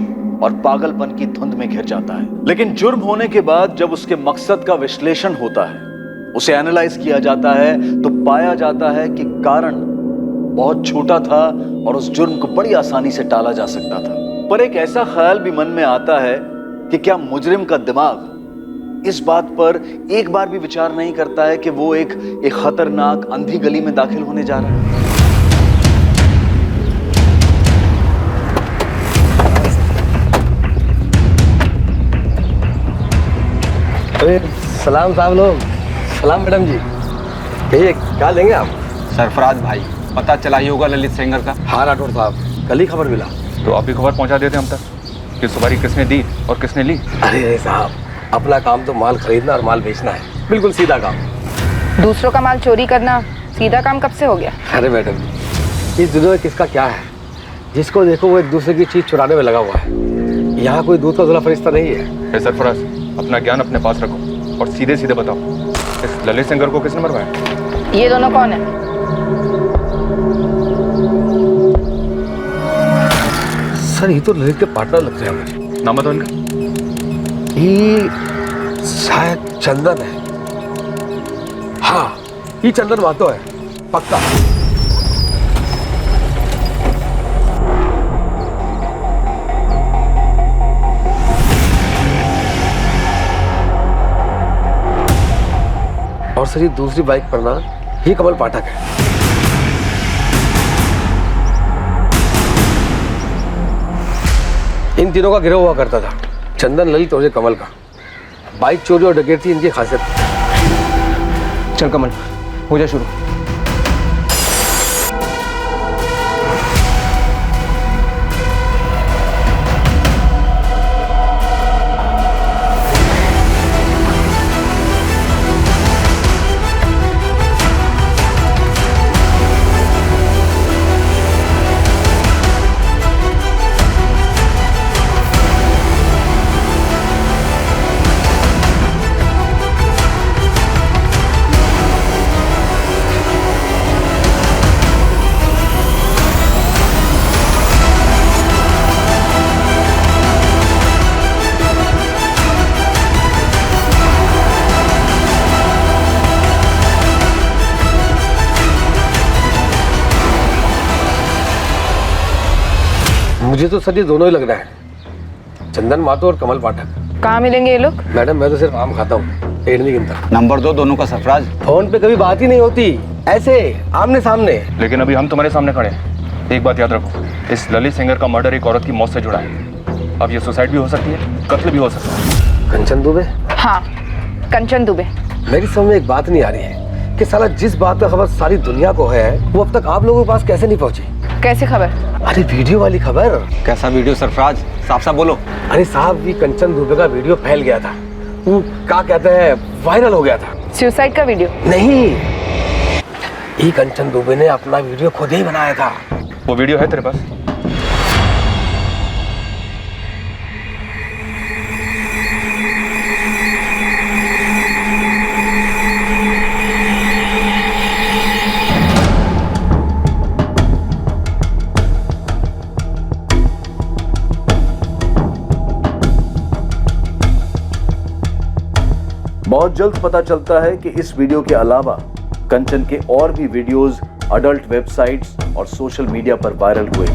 और पागलपन की धुंध में घिर जाता है। लेकिन जुर्म होने के बाद जब उसके मकसद का विश्लेषण होता है, उसे एनालाइज किया जाता है, तो पाया जाता है कि कारण बहुत छोटा था और उस जुर्म को बड़ी आसानी से टाला जा सकता था। पर एक ऐसा ख्याल भी मन में आता है कि क्या मुजरिम का दिमाग इस बात पर एक बार भी विचार नहीं करता है कि वो एक खतरनाक अंधी गली में दाखिल होने जा रहा है? अरे सलाम साहब लोग। सलाम मैडम जी। कहिए क्या लेंगे आप? सरफराज भाई, पता चला ही होगा ललित सेंगर का? हाँ राठौर साहब, कल ही खबर मिला। तो आप ही खबर पहुंचा देते हम तक। ये सवारी किसने दी और किसने ली? अरे साहब, अपना काम तो माल खरीदना और माल बेचना है, बिल्कुल सीधा काम। दूसरों का माल चोरी करना सीधा काम कब से हो गया? अरे मैडम, इस दुनिया में किसका क्या है, जिसको देखो वो एक दूसरे की चीज चुराने में लगा हुआ है। यहाँ कोई दूध का धुला फरिश्ता नहीं है। सरफराज, अपना ज्ञान अपने पास रखो और सीधे सीधे बताओ, इस ललित सेंगर को किसने मरवाया? ये दोनों कौन है? सर ये तो ललित के पार्टनर लग रहे हैं मुझे। नाम बताओ इनका। ये शायद चंदन है। हाँ, ये चंदन मातो है, पक्का। और सर ये दूसरी बाइक पर ना, ये कमल पाठक है। इन तीनों का गिरोह हुआ करता था, चंदन, ललित और ये कमल का। बाइक चोरी और डकैती इनकी खासियत थी। चल कमल, हो जा शुरू। मुझे तो सर ये दोनों ही लग रहा है, चंदन मातो और कमल पाठक। कहाँ मिलेंगे ये लोग? मैडम मैं तो सिर्फ आम खाता हूँ, पेड़ नहीं गिनता। नंबर 2 दोनों का सरफराज। फोन पे कभी बात ही नहीं होती, ऐसे आमने सामने। लेकिन अभी हम तुम्हारे सामने खड़े हैं। एक बात याद रखो, इस ललित सेंगर का मर्डर एक औरत की मौत से जुड़ा है। अब ये सुसाइड भी हो सकती है, कत्ल भी हो सकता है। कंचन दुबे? हाँ, कंचन दुबे। मेरी समझ में एक बात नहीं आ रही है कि साला जिस बात का खबर सारी दुनिया को है, वो अब तक आप लोगों के पास कैसे नहीं पहुंची? कैसी खबर? अरे वीडियो वाली खबर। कैसा वीडियो सरफराज, साफ साफ बोलो। अरे साहब, ये कंचन दुबे का वीडियो फैल गया था, वो क्या कहते हैं, वायरल हो गया था। सुसाइड का वीडियो? नहीं, ये कंचन दुबे ने अपना वीडियो खुद ही बनाया था। वो वीडियो है तेरे पास? बहुत जल्द पता चलता है कि इस वीडियो के अलावा कंचन के और भी वीडियोस अडल्ट वेबसाइट्स और सोशल मीडिया पर वायरल हुए।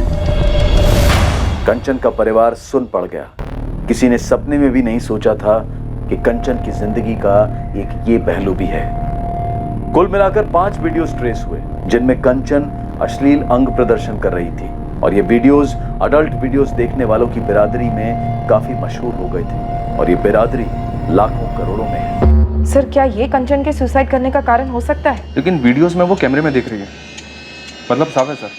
कंचन का परिवार सुन पड़ गया। किसी ने सपने में भी नहीं सोचा था कि कंचन की जिंदगी का एक ये पहलू भी है। कुल मिलाकर 5 वीडियोस ट्रेस हुए, जिनमें कंचन अश्लील अंग प्रदर्शन कर रही थी, और ये वीडियोस अडल्ट वीडियोस देखने वालों की बिरादरी में काफी मशहूर हो गए थे, और ये बिरादरी लाखों करोड़ों में है। सर, क्या ये कंचन के सुसाइड करने का कारण हो सकता है? लेकिन वीडियोस में वो कैमरे में देख रही है, मतलब साफ है सर,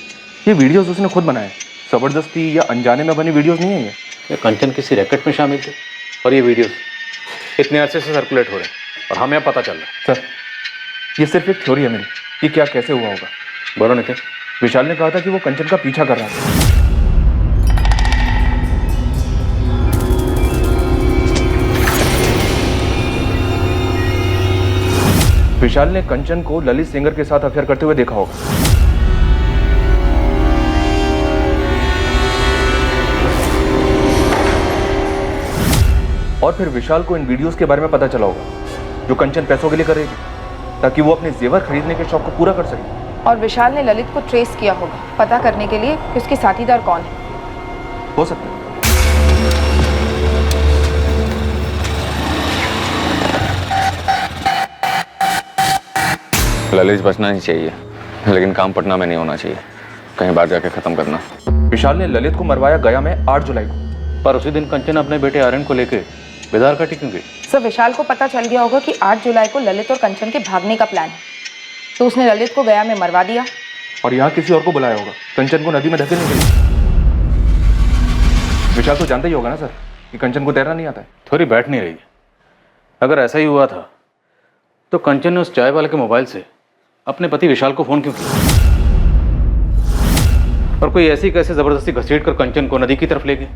ये वीडियोस उसने खुद बनाए। जबरदस्ती या अनजाने में बनी वीडियोस नहीं है ये। कंचन किसी रैकेट में शामिल थे और ये वीडियोस इतने अरसे से सर्कुलेट हो रहे हैं और हमें पता चल रहा है। सर, ये सिर्फ एक थ्योरी है मेरी कि क्या कैसे हुआ होगा। बोलो नितिन। विशाल ने कहा था कि वो कंचन का पीछा कर रहा था। विशाल ने कंचन को ललित सेंगर के साथ अफेयर करते हुए देखा होगा। और फिर विशाल को इन वीडियोस के बारे में पता चला होगा जो कंचन पैसों के लिए कर रही थी, ताकि वो अपने जेवर खरीदने के शौक को पूरा कर सके। और विशाल ने ललित को ट्रेस किया होगा पता करने के लिए कि उसके साथीदार कौन है। हो सकता है। ललित बचना नहीं चाहिए, लेकिन काम पटना में नहीं होना चाहिए, कहीं बाहर जाके खत्म करना। विशाल ने ललित को मरवाया गया में 8 जुलाई को, पर उसी दिन कंचन अपने बेटे आर्यन को लेकर बेदार घाटी क्यों गई? सर, विशाल को पता चल गया होगा कि 8 जुलाई को ललित और कंचन के भागने का प्लान है, तो उसने ललित को गया में मरवा दिया और यहाँ किसी और को बुलाया होगा कंचन को नदी में धकेलने के लिए। विशाल तो जानते ही होगा ना सर कि कंचन को तैरना नहीं आता है। थोड़ी बैठ नहीं रही है। अगर ऐसा ही हुआ था तो कंचन ने उस चाय वाले के मोबाइल से अपने पति विशाल को फोन क्यों किया? और कोई ऐसी कैसे जबरदस्ती घसीट कर कंचन को नदी की तरफ ले गया?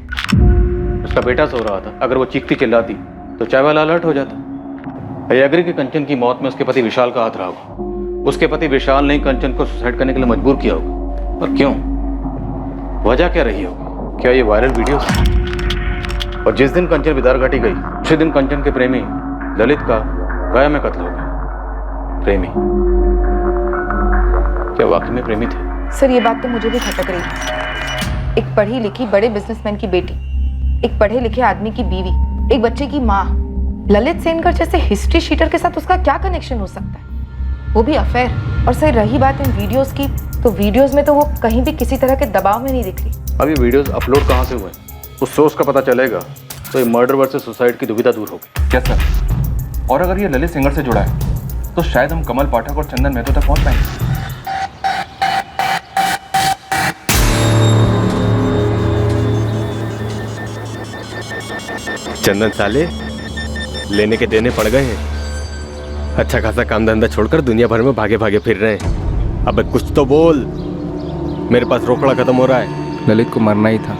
उसका बेटा सो रहा था, अगर वो चीखती चिल्लाती तो चाय वाला अलर्ट हो जाता। आई एग्री कि कंचन की मौत में उसके पति विशाल का हाथ रहा होगा। उसके पति विशाल ने कंचन को सुसाइड करने के लिए मजबूर किया होगा। पर क्यों? वजह क्या रही होगी? क्या ये वायरल वीडियो? और जिस दिन कंचन बिदार घाटी गई उसी दिन कंचन के प्रेमी ललित का गया में कत्ल हो गया। प्रेमी? क्या वाकई में प्रेमी थे? सर ये बात तो मुझे भी खटक रही है। एक पढ़ी लिखी बड़े बिजनेसमैन की बेटी, एक पढ़े लिखे आदमी की बीवी, एक बच्चे की माँ, ललित सेनकर जैसे हिस्ट्री शीटर के साथ उसका क्या कनेक्शन हो सकता है? वो भी अफेयर। और सर रही बात इन वीडियोस की, तो वीडियोस में तो वो कहीं भी किसी तरह के दबाव में नहीं दिख रही। अब ये वीडियोस अपलोड कहाँ से हुए? उस सोर्स का पता चलेगा तो ये मर्डर वर्सेस सुसाइड की दुविधा दूर होगी। क्या सर? और अगर ये ललित सेंगर से जुड़ा है तो शायद हम कमल पाठक और चंदन महतो तक पहुंच पाएंगे। चंदन साले, लेने के देने पड़ गए हैं। अच्छा खासा काम धंधा छोड़कर दुनिया भर में भागे भागे फिर रहे हैं। अब कुछ तो बोल, मेरे पास रोकड़ा खत्म हो रहा है। ललित को मरना ही था,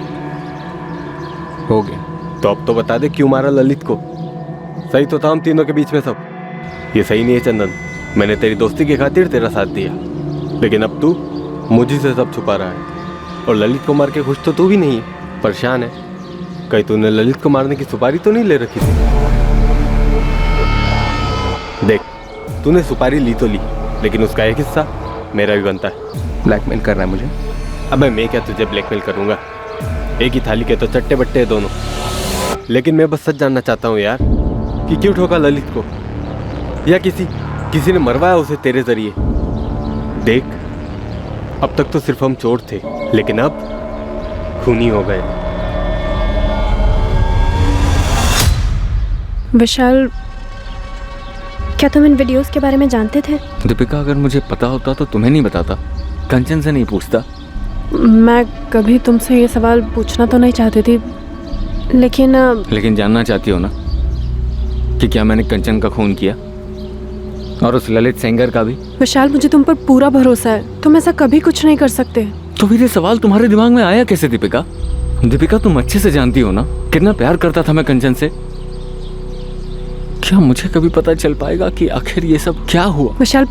हो गया। तो अब तो बता दे क्यों मारा ललित को? सही तो था हम तीनों के बीच में सब। ये सही नहीं है चंदन, मैंने तेरी दोस्ती की खातिर तेरा साथ दिया, लेकिन अब तू मुझे से सब छुपा रहा है। और ललित को मार के खुश तो तू भी नहीं है, परेशान है। कहीं तूने ललित को मारने की सुपारी तो नहीं ले रखी थी? देख, तूने सुपारी ली तो ली, लेकिन उसका एक हिस्सा मेरा भी बनता है। ब्लैकमेल कर रहा है मुझे? अबे मैं क्या तुझे ब्लैकमेल करूंगा? एक ही थाली के तो चट्टे बट्टे हैं दोनों। लेकिन मैं बस सच जानना चाहता हूँ यार कि क्यों ठोका ललित को, या किसी ने मरवाया उसे तेरे जरिए? देख, अब तक तो सिर्फ हम चोर थे, लेकिन अब खूनी हो गए। विशाल, क्या तुम इन वीडियोस के बारे में जानते थे? दीपिका, अगर मुझे पता होता तो तुम्हें नहीं बताता, कंचन से नहीं पूछता। मैं कभी तुमसे ये सवाल पूछना तो नहीं चाहती थी, लेकिन जानना चाहती हो ना कि क्या मैंने कंचन का खून किया, और उस ललित सेंगर का भी? विशाल, मुझे तुम पर पूरा भरोसा है, तुम ऐसा कभी कुछ नहीं कर सकते। तो फिर ये सवाल तुम्हारे दिमाग में आया कैसे दीपिका? दीपिका, तुम अच्छे से जानती हो ना कितना प्यार करता था मैं कंचन से। क्या मुझे कभी पता चल पाएगा कि आखिर ये सब क्या हुआ? विशाल,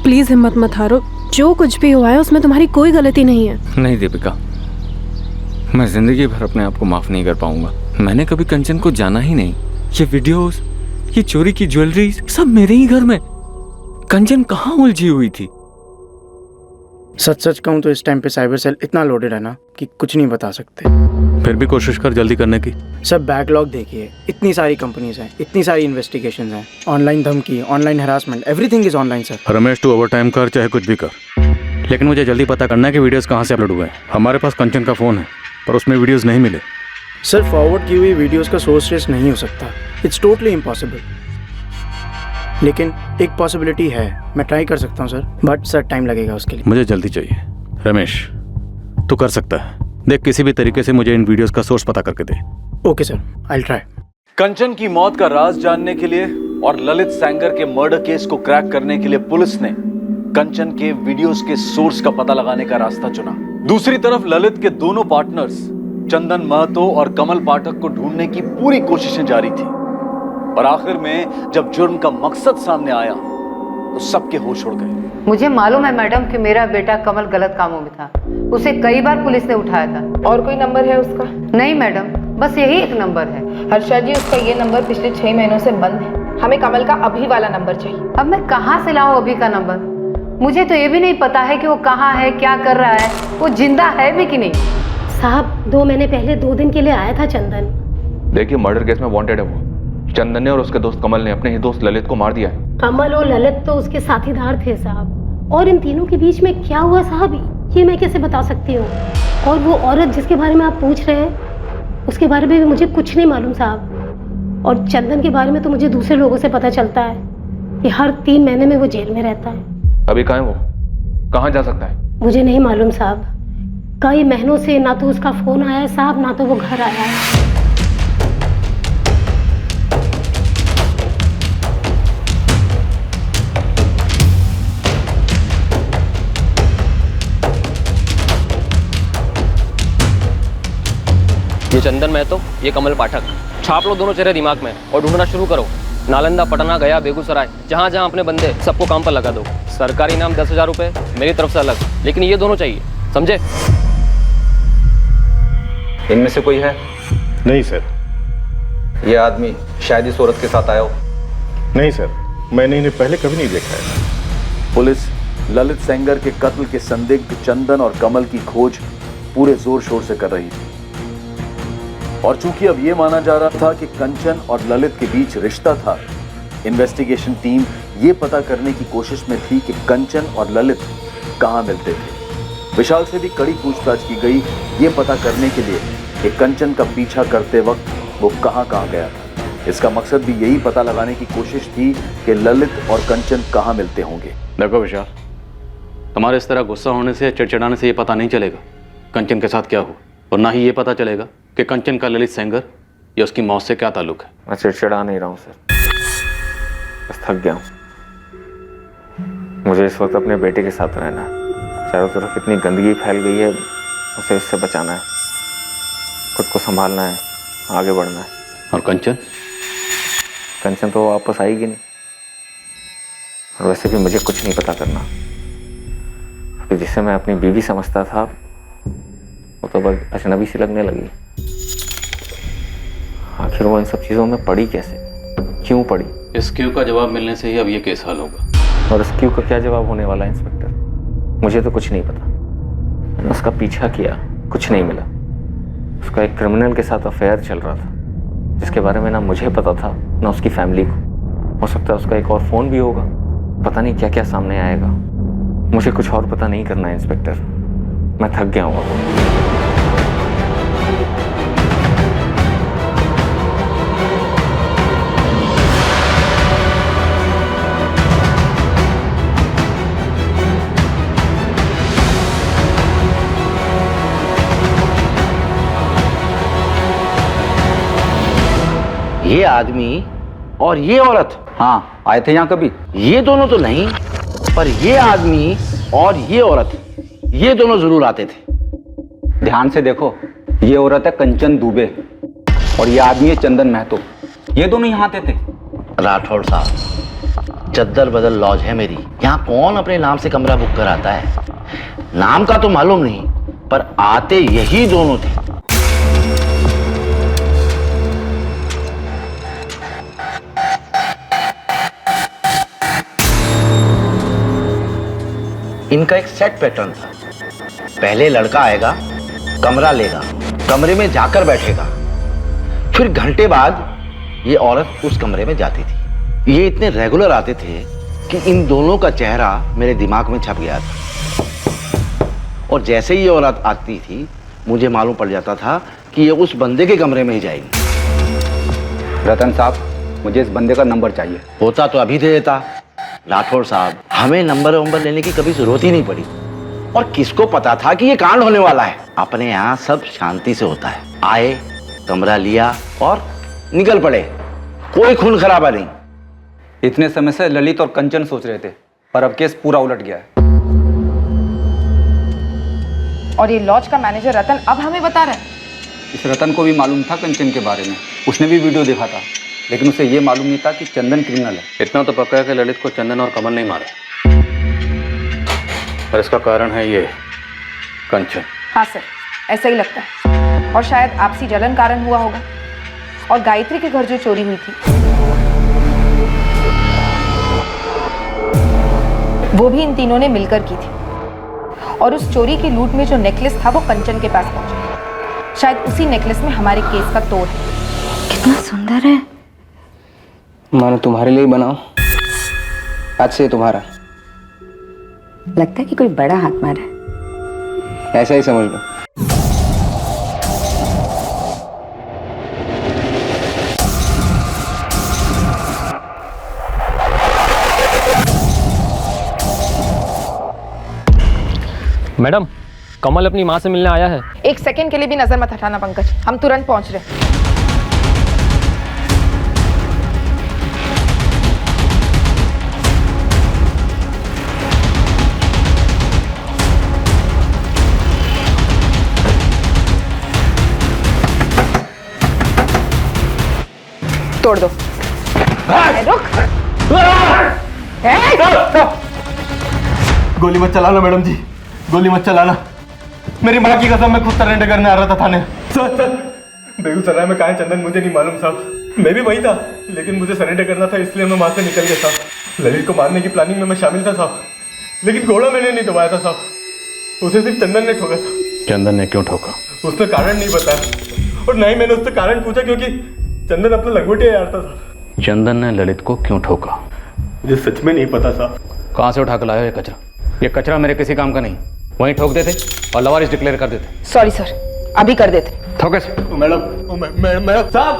प्लीज हिम्मत मत हारो, जो कुछ भी हुआ है उसमें तुम्हारी कोई गलती नहीं है। नहीं दीपिका, मैं जिंदगी भर अपने आप को माफ नहीं कर पाऊंगा। मैंने कभी कंचन को जाना ही नहीं। ये वीडियोस, ये चोरी की ज्वेलरी, सब मेरे ही घर में। कंचन कहाँ उलझी हुई थी? सच कहूँ तो इस टाइम पे साइबर सेल इतना लोडेड है ना कि कुछ नहीं बता सकते। फिर भी कोशिश कर जल्दी करने की। सब बैकलॉग देखिए, इतनी सारी कंपनीज हैं, इतनी सारी इन्वेस्टिगेशंस हैं, ऑनलाइन धमकी, online harassment, everything is online sir. Ramesh, तू ओवर टाइम कर चाहे कुछ भी कर, लेकिन मुझे जल्दी पता करना है कि वीडियोस कहाँ से अपलोड हुए हैं। हमारे पास कंचन का फ़ोन है पर उसमें वीडियोस नहीं मिले। सर, फॉरवर्ड की हुई वीडियोस का सोर्स ट्रेस नहीं हो सकता, इट्स टोटली इम्पॉसिबल। लेकिन एक पॉसिबिलिटी है, मैं ट्राई कर सकता हूँ सर, बट सर टाइम लगेगा उसके लिए। मुझे जल्दी चाहिए। रमेश, तू कर सकता है। देख, किसी भी तरीके से मुझे इन वीडियोस का सोर्स पता करके दे। Okay sir, I will try. Kanchan की मौत का राज जानने के लिए और ललित सेंगर के मर्डर केस को क्रैक करने के लिए पुलिस ने कंचन के वीडियोस के सोर्स का पता लगाने का रास्ता चुना। दूसरी तरफ ललित के दोनों पार्टनर्स चंदन महतो और कमल पाठक को ढूंढने की पूरी कोशिशें जारी थी। और आखिर में जब जुर्म का मकसद सामने आया तो सबके होश उड़ गए। मुझे मालूम है मैडम कि मेरा बेटा कमल गलत कामों में था, उसे कई बार पुलिस ने उठाया था। और कोई नंबर है उसका? नहीं मैडम, बस यही एक नंबर है। हर्षा जी, उसका ये नंबर पिछले 6 महीनों से बंद है। हमें कमल का अभी वाला नंबर चाहिए। अब मैं कहाँ से लाऊं अभी का नंबर? मुझे तो ये भी नहीं पता है कि वो कहाँ है, क्या कर रहा है, वो जिंदा है भी कि नहीं। साहब, 2 महीने पहले 2 दिन के लिए आया था चंदन। देखिए, मर्डर केस में वांटेड है वो। चंदन ने और उसके दोस्त कमल ने अपने ही दोस्त ललित को मार दिया है। कमल और ललित तो उसके साथीदार थे साहब, और इन तीनों के बीच में क्या हुआ साहब, ये मैं कैसे बता सकती हूँ। और वो औरत जिसके बारे में आप पूछ रहे हैं, उसके बारे में भी मुझे कुछ नहीं मालूम साहब। और चंदन के बारे में तो मुझे दूसरे लोगों से पता चलता है कि हर 3 महीने में वो जेल में रहता है। अभी कहाँ है वो? कहाँ जा सकता है? मुझे नहीं मालूम साहब, कई महीनों से ना तो उसका फोन आया है साहब, ना तो वो घर आया है। ये चंदन महतो, ये कमल पाठक। छाप लो दोनों चेहरे दिमाग में और ढूंढना शुरू करो। नालंदा, पटना, गया, बेगूसराय, जहाँ जहाँ अपने बंदे, सबको काम पर लगा दो। सरकारी इनाम 10,000 रुपये मेरी तरफ से अलग, लेकिन ये दोनों चाहिए, समझे? इनमें से कोई है? नहीं सर। ये आदमी शायद इस औरत के साथ आया हो। नहीं सर, मैंने इन्हें पहले कभी नहीं देखा है। पुलिस ललित सेंगर के कत्ल के संदिग्ध चंदन और कमल की खोज पूरे जोर शोर से कर रही थी। और चूंकि अब यह माना जा रहा था कि कंचन और ललित के बीच रिश्ता था, इन्वेस्टिगेशन टीम ये पता करने की कोशिश में थी कि कंचन और ललित कहां मिलते थे। विशाल से भी कड़ी पूछताछ की गई, ये पता करने के लिए कि कंचन का पीछा करते वक्त वो कहां गया था। इसका मकसद भी यही पता लगाने की कोशिश थी कि ललित और कंचन कहां मिलते होंगे। देखो विशाल, तुम्हारे इस तरह गुस्सा होने से, चिड़चिड़ाने से ये पता नहीं चलेगा कंचन के साथ क्या हुआ, और ना ही ये पता चलेगा कि कंचन का ललित सेंगर या उसकी मौत से क्या ताल्लुक है। मैं चिड़चिड़ा नहीं रहा हूँ सर, बस थक गया हूँ। मुझे इस वक्त अपने बेटे के साथ रहना है। चारों तरफ इतनी गंदगी फैल गई है, उसे इससे बचाना है, खुद को संभालना है, आगे बढ़ना है। और कंचन? कंचन तो वापस आएगी नहीं, और वैसे भी मुझे कुछ नहीं पता करना। जिसे मैं अपनी बीवी समझता था, वो तो बस अजनबी सी लगने लगी। आखिर वो इन सब चीज़ों में पड़ी कैसे, क्यों पड़ी? इस क्यों का जवाब मिलने से ही अब ये केस हल होगा। और इस क्यों का क्या जवाब होने वाला है इंस्पेक्टर? मुझे तो कुछ नहीं पता। मैंने उसका पीछा किया, कुछ नहीं मिला। उसका एक क्रिमिनल के साथ अफेयर चल रहा था, जिसके बारे में ना मुझे पता था ना उसकी फैमिली को। हो सकता है उसका एक और फ़ोन भी होगा, पता नहीं क्या क्या सामने आएगा। मुझे कुछ और पता नहीं करना है इंस्पेक्टर, मैं थक गया हूँ। ये आदमी और ये औरत? हाँ, आए थे यहाँ कभी? ये दोनों तो नहीं, पर ये आदमी और ये औरत, ये दोनों जरूर आते थे। ध्यान से देखो, ये औरत है कंचन दुबे और ये आदमी है चंदन महतो। ये दोनों यहाँ आते थे। राठौड़ साहब, चद्दर बदल लॉज है मेरी, यहाँ कौन अपने नाम से कमरा बुक कराता है? नाम का तो मालूम नहीं, पर आते यही दोनों थे। इनका एक सेट पैटर्न था। पहले लड़का आएगा, कमरा लेगा, कमरे में जाकर बैठेगा, फिर घंटे बाद ये औरत उस कमरे में जाती थी। ये इतने रेगुलर आते थे कि इन दोनों का चेहरा मेरे दिमाग में छप गया था। और जैसे ही ये औरत आती थी, मुझे मालूम पड़ जाता था कि ये उस बंदे के कमरे में ही जाएगी। रतन साहब, मुझे इस बंदे का नंबर चाहिए। होता तो अभी दे देता। राठौड़ साहब, हमें नंबर लेने की कभी जरूरत ही नहीं पड़ी। और किसको पता था कि ये कांड होने वाला है? अपने यहाँ सब शांति से होता है। आए, कमरा लिया और निकल पड़े, कोई खून खराबा नहीं। इतने समय से ललित और कंचन सोच रहे थे, पर अब केस पूरा उलट गया है। और ये लॉज का मैनेजर रतन अब हमें बता रहा है? इस रतन को भी मालूम था कंचन के बारे में, उसने भी वीडियो देखा था, लेकिन उसे ये मालूम नहीं था कि चंदन क्रिमिनल है। इतना तो पक्का है कि ललित को चंदन और कमल नहीं मारा, पर इसका कारण है ये कंचन। हाँ सर, ऐसा ही लगता है। और शायद आपसी जलन कारण हुआ होगा। और गायत्री के घर जो चोरी हुई थी, वो भी इन तीनों ने मिलकर की थी। और उस चोरी की लूट में जो नेकलेस था, वो कंचन के पास पहुंचा। शायद उसी नेकलेस में हमारे केस का तोड़ है। कितना सुंदर है। मानो तुम्हारे लिए बनाओ, आज से तुम्हारा। लगता है कि कोई बड़ा हाथ मारा है। ऐसा ही समझ लो। मैडम, कमल अपनी माँ से मिलने आया है। एक सेकंड के लिए भी नजर मत हटाना पंकज, हम तुरंत पहुंच रहे हैं। तोड़ दो। रुक। गोली मत चलाना मैडम जी, गोली मत चलाना। मेरी माँ की कसम मैं खुद सरेंडर करने आ रहा था थाने। सर बेगूसराय में कहाँ है चंदन मुझे नहीं मालूम साहब, मैं भी वही था, लेकिन मुझे सरेंडर करना था इसलिए मैं वहाँ से निकल गया साहब। ललित को मारने की प्लानिंग में मैं शामिल था साहब, लेकिन घोड़ा मैंने नहीं दबाया था साहब, उसे सिर्फ चंदन ने ठोका था। चंदन ने क्यों ठोका? उसने कारण नहीं बताया और ना ही मैंने उससे कारण पूछा, क्योंकि चंदन अपना लंगोटिया यार था साहब। चंदन ने ललित को क्यों ठोका? मुझे सच में नहीं पता साहब। कहाँ से उठा कर लाया ये कचरा? ये कचरा मेरे किसी काम का नहीं, वहीं ठोक देते और लवारिस डिक्लेयर कर देते। सॉरी सर, अभी कर देते। ठोकस। मैडम साहब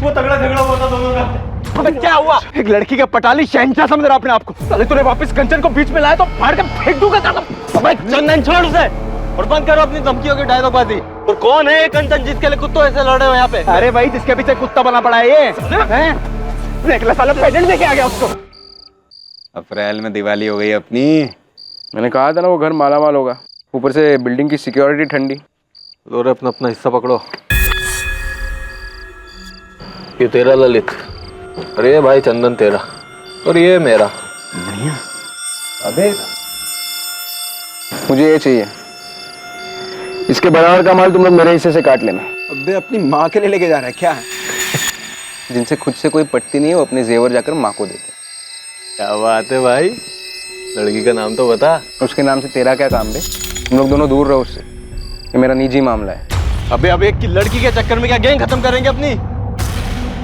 वो तगड़ा झगड़ा हुआ था दोनों का। अबे क्या हुआ? एक लड़की के पटाली शहंशाह समझ रहा अपने आप को, साले तूने वापस कंचन को बीच में लाया तो फाड़ के फेंक दूंगा। अबे चंदन छोड़ उसे और बंद करो अपनी धमकियों की डायलॉगबाजी। और कौन है ये कंचन जिसके लिए कुत्तों ऐसे लड़ रहे हो यहाँ पे? अरे भाई जिसके पीछे कुत्ता बना पड़ा है ये, हैं? साला प्रेजेंट देके आ गया उसको। अप्रैल में दिवाली हो गई अपनी। मैंने कहा था ना वो घर माला माल होगा, ऊपर से बिल्डिंग की सिक्योरिटी ठंडी। लो रे अपना अपना हिस्सा पकड़ो। ये तेरा ललित, अरे भाई चंदन तेरा, और ये मेरा। बढ़िया। अबे मुझे ये चाहिए, इसके बराबर का माल तुम लोग मेरे हिस्से से काट लेना। अबे अपनी माँ के लिए लेके जा रहा है क्या? जिनसे खुद से कोई पटती नहीं है वो अपने जेवर जाकर माँ को देते। क्या बात है भाई, लड़की का नाम तो बता। उसके नाम से तेरा क्या काम बे? तुम लोग दोनों दूर रहो उससे, ये मेरा निजी मामला है। अबे अब एक की लड़की के चक्कर में क्या गैंग खत्म करेंगे अपनी?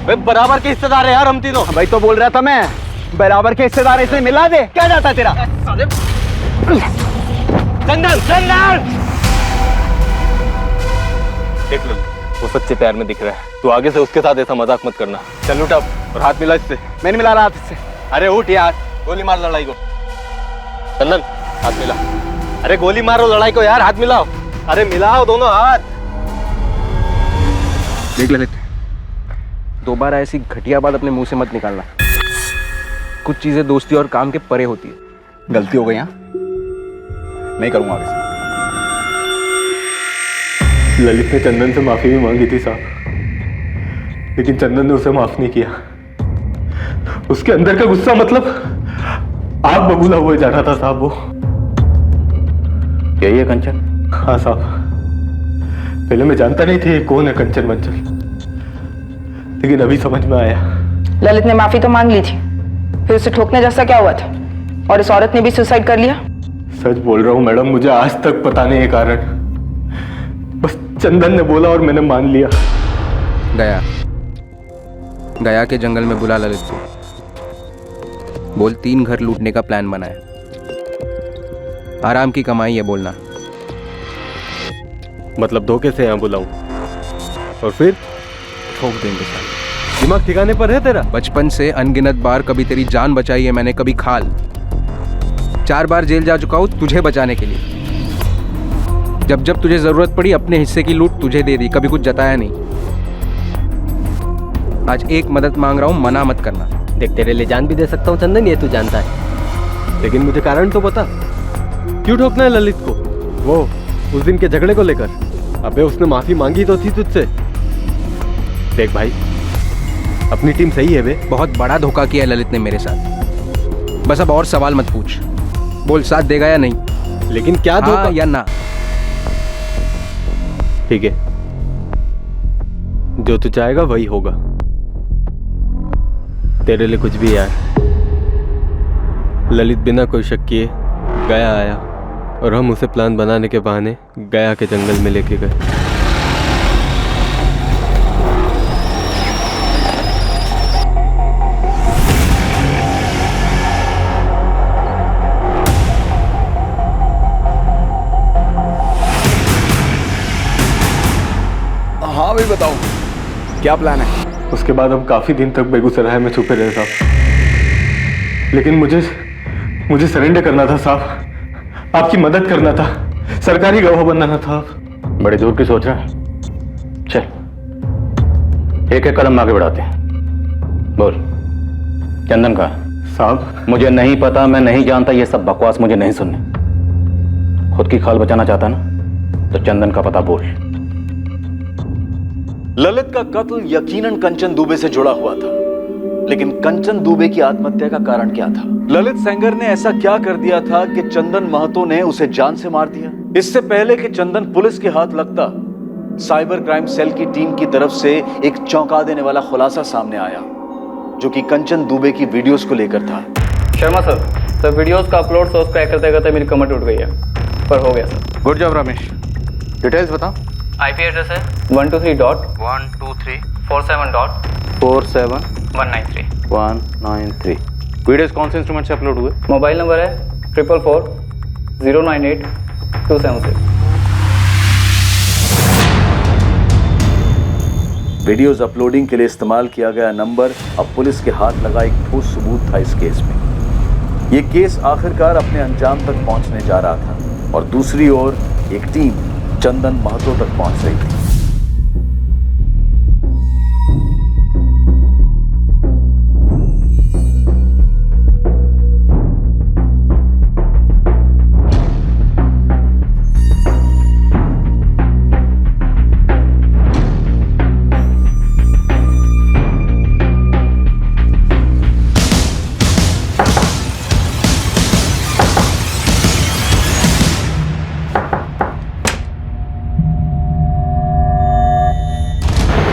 भाई बराबर के हिस्सेदार है यार हम तीनों। भाई तो बोल रहा था मैं, बराबर के हिस्सेदार इसे मिला दे। क्या जाता है तेरा? चंदन चंदन देख लो, वो सच्चे प्यार में दिख रहा है, तू आगे से उसके साथ ऐसा मजाक मत करना। चल उठ अब और हाथ मिला इससे। मैं नहीं मिला रहा हाथ इससे। अरे उठ यार, गोली मार लड़ाई को। चंदन हाथ मिला। अरे गोली मारो लड़ाई को यार, हाथ मिलाओ। अरे मिलाओ दोनों हाथ। देख ललित, दोबारा ऐसी घटिया बात अपने मुंह से मत निकालना। कुछ चीजें दोस्ती और काम के परे होती है। गलती हो गई यहाँ, नहीं करूंगा आगे से। ललित ने चंदन से माफी भी मांगी थी साहब, लेकिन चंदन ने उसे माफ नहीं किया। उसके अंदर का गुस्सा मतलब आग बबूला हुए जा रहा था साहब वो। यही है कंचन? हाँ साहब, पहले मैं जानता नहीं था ये कौन है कंचन वंचन, लेकिन अभी समझ में आया। ललित ने माफी तो मांग ली थी, फिर उसे ठोकने जैसा क्या हुआ था? और इस औरत ने भी सुसाइड कर लिया? सच बोल रहा हूँ मैडम, मुझे आज तक पता नहीं है कारण, बस चंदन ने बोला और मैंने मान लिया। गया के जंगल में बुला ललित को, बोल 3 घर लूटने का प्लान बनाया, आराम की कमाई है बोलना। मतलब धोखे से यहाँ बुलाऊं और फिर ठोक देंगे साले। दिमाग ठिकाने पर है तेरा? बचपन से अनगिनत बार कभी तेरी जान बचाई है मैंने, कभी खाल। 4 बार जेल जा चुका हूं तुझे बचाने के लिए। जब जब तुझे जरूरत पड़ी अपने हिस्से की लूट तुझे दे दी, कभी कुछ जताया नहीं। आज एक मदद मांग रहा हूं, मना मत करना। देख तेरे लिए जान भी दे सकता हूँ चंदन, ये तू जानता है, लेकिन मुझे कारण तो बता, क्यों ठोकना है ललित को? वो उस दिन के झगड़े को लेकर? अबे उसने माफी मांगी तो थी तुझसे। देख भाई, अपनी टीम सही है बे। बहुत बड़ा धोखा किया है ललित ने मेरे साथ। बस अब और सवाल मत पूछ, बोल साथ देगा या नहीं। लेकिन क्या धोखा? हाँ या ना? ठीक है, जो तू चाहेगा वही होगा, तेरे लिए कुछ भी यार। ललित बिना कोई शक किए गया आया और हम उसे प्लान बनाने के बहाने गया के जंगल में लेके गए। हाँ भाई बताओ, क्या प्लान है? उसके बाद हम काफी दिन तक बेगूसराय में छुपे रहे साहब, लेकिन मुझे सरेंडर करना था साहब, आपकी मदद करना था। सरकारी गवाह बनना था। बड़ी दूर की सोच रहा है। चल एक एक कदम आगे बढ़ाते हैं। बोल, चंदन का साहब मुझे नहीं पता, मैं नहीं जानता, ये सब बकवास मुझे नहीं सुनने। खुद की खाल बचाना चाहता ना तो चंदन का पता बोल। ललित का कत्ल यकीनन कंचन दुबे से जुड़ा हुआ था, लेकिन कंचन दुबे की आत्महत्या का कारण क्या था? ललित सेंगर ने ऐसा क्या कर दिया था कि चंदन महतो ने उसे जान से मार दिया? इससे पहले कि चंदन पुलिस के हाथ लगता, साइबर क्राइम सेल की टीम की तरफ से एक चौंका देने वाला खुलासा सामने आया, जो कि कंचन दुबे की वीडियोस को लेकर था। शर्मा सर वीडियोस का अपलोड सोर्स क्रैक करते करते मेरी कमर टूट गई है, पर हो गया sir. Good job Ramesh, details बताओ। आईपी एड्रेस है 123.123.47.193 वीडियोस कौन से इंस्ट्रूमेंट से अपलोड हुए? मोबाइल नंबर है 444-098-276। वीडियोस अपलोडिंग के लिए इस्तेमाल किया गया नंबर अब पुलिस के हाथ लगा एक ठोस सबूत था इस केस में। यह केस आखिरकार अपने अंजाम तक पहुंचने जा रहा था और दूसरी ओर एक टीम चंदन महतो तक पहुंच रही थी।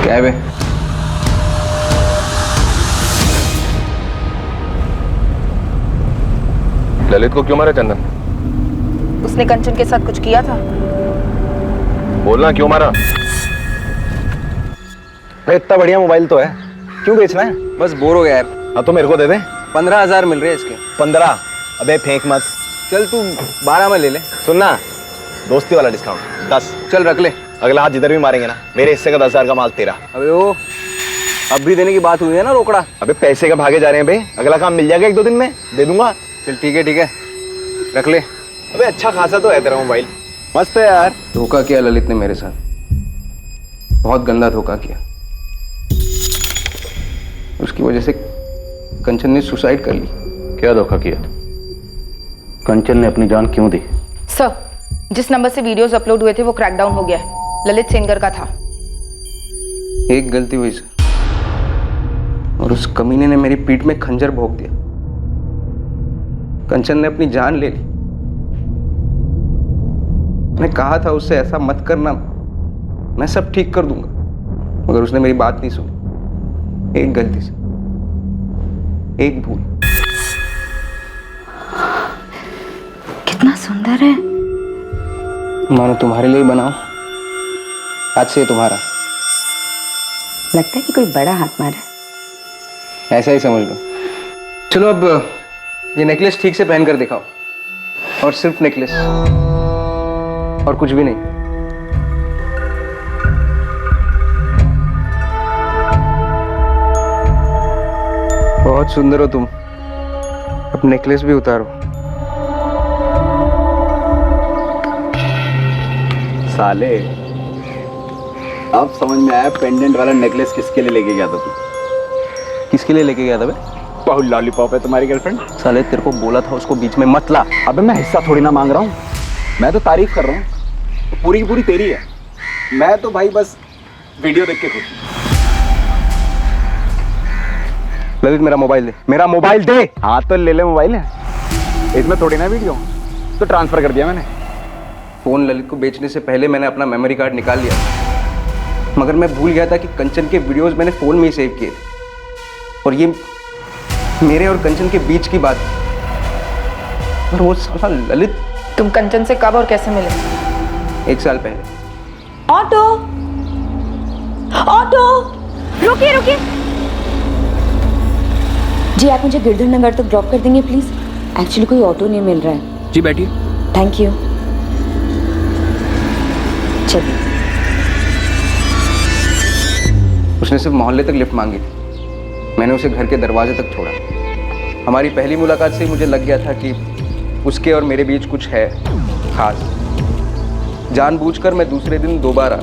क्या है बे? ललित को क्यों मारा चंदन? उसने कंचन के साथ कुछ किया था। बोलना क्यों मारा? भाई इतना बढ़िया मोबाइल तो है, क्यों बेचना है? बस बोर हो गया यार। हाँ तो मेरे को दे दे। 15,000 मिल रहे हैं इसके। 15? अबे फेंक मत। चल तू 12 में ले ले। सुनना, दोस्ती वाला डिस्काउंट 10। चल रख ले। अगला हाथ जिधर भी मारेंगे ना, मेरे हिस्से का 10,000 का माल तेरा। अबे वो अब भी देने की बात हुई है ना रोकड़ा। अबे पैसे का भागे जा रहे हैं बे, अगला काम मिल जाएगा 1-2 दिन में, दे दूंगा। चल ठीक है रख ले। अबे अच्छा खासा तो है तेरा मोबाइल, मस्त है यार। धोखा किया ललित ने मेरे साथ, बहुत गंदा धोखा किया। उसकी वजह से कंचन ने सुसाइड कर ली। क्या धोखा किया? कंचन ने अपनी जान क्यों दी? सर, जिस नंबर से वीडियोस अपलोड हुए थे वो क्रैकडाउन हो गया है, ललित सेंगर का था। एक गलती हुई सर, और उस कमीने ने मेरी पीठ में खंजर भोंक दिया। कंचन ने अपनी जान ले ली। मैंने कहा था उससे ऐसा मत करना, मैं सब ठीक कर दूंगा, मगर उसने मेरी बात नहीं सुनी। एक गलती से, एक भूल। कितना सुंदर है। मानो तुम्हारे लिए बनाओ, आज से ये तुम्हारा। लगता है कि कोई बड़ा हाथ मारा है। ऐसा ही समझ लो। चलो अब ये नेकलेस ठीक से पहन कर दिखाओ, और सिर्फ नेकलेस और कुछ भी नहीं। बहुत सुंदर हो तुम, अब नेकलेस भी उतारो। साले, अब समझ में आया पेंडेंट वाला नेकलेस किसके लिए लेके गया था तू? किसके लिए लेके गया था बे? बहुत लॉलीपॉप है तुम्हारी गर्लफ्रेंड। साले तेरे को बोला था उसको बीच में मत ला। अबे मैं हिस्सा थोड़ी ना मांग रहा हूँ, मैं तो तारीफ कर रहा हूँ, पूरी की पूरी तेरी है। मैं तो भाई बस वीडियो देख के खुश हूँ। ललित मेरा मोबाइल दे, मेरा मोबाइल दे। हाँ तो ले ले मोबाइल, है इसमें थोड़ी ना वीडियो, तो ट्रांसफर कर दिया मैंने। फोन ललित को बेचने से पहले मैंने अपना मेमोरी कार्ड निकाल लिया, मगर मैं भूल गया था कि कंचन के वीडियोस मैंने फोन में ही सेव किए थे, और ये मेरे और कंचन के बीच की बात। और वो साला ललित। तुम कंचन से कब और कैसे मिले? 1 साल पहले। ऑटो, ऑटो, रुकिए रुकिए। जी आप मुझे गिरधर नगर तक ड्रॉप कर देंगे प्लीज? एक्चुअली कोई ऑटो नहीं मिल रहा है। जी बैठिए। Thank you. चलिए। उसने सिर्फ मोहल्ले तक लिफ्ट मांगी थी, मैंने उसे घर के दरवाजे तक छोड़ा। हमारी पहली मुलाकात से मुझे लग गया था कि उसके और मेरे बीच कुछ है खास। जानबूझकर मैं दूसरे दिन दोबारा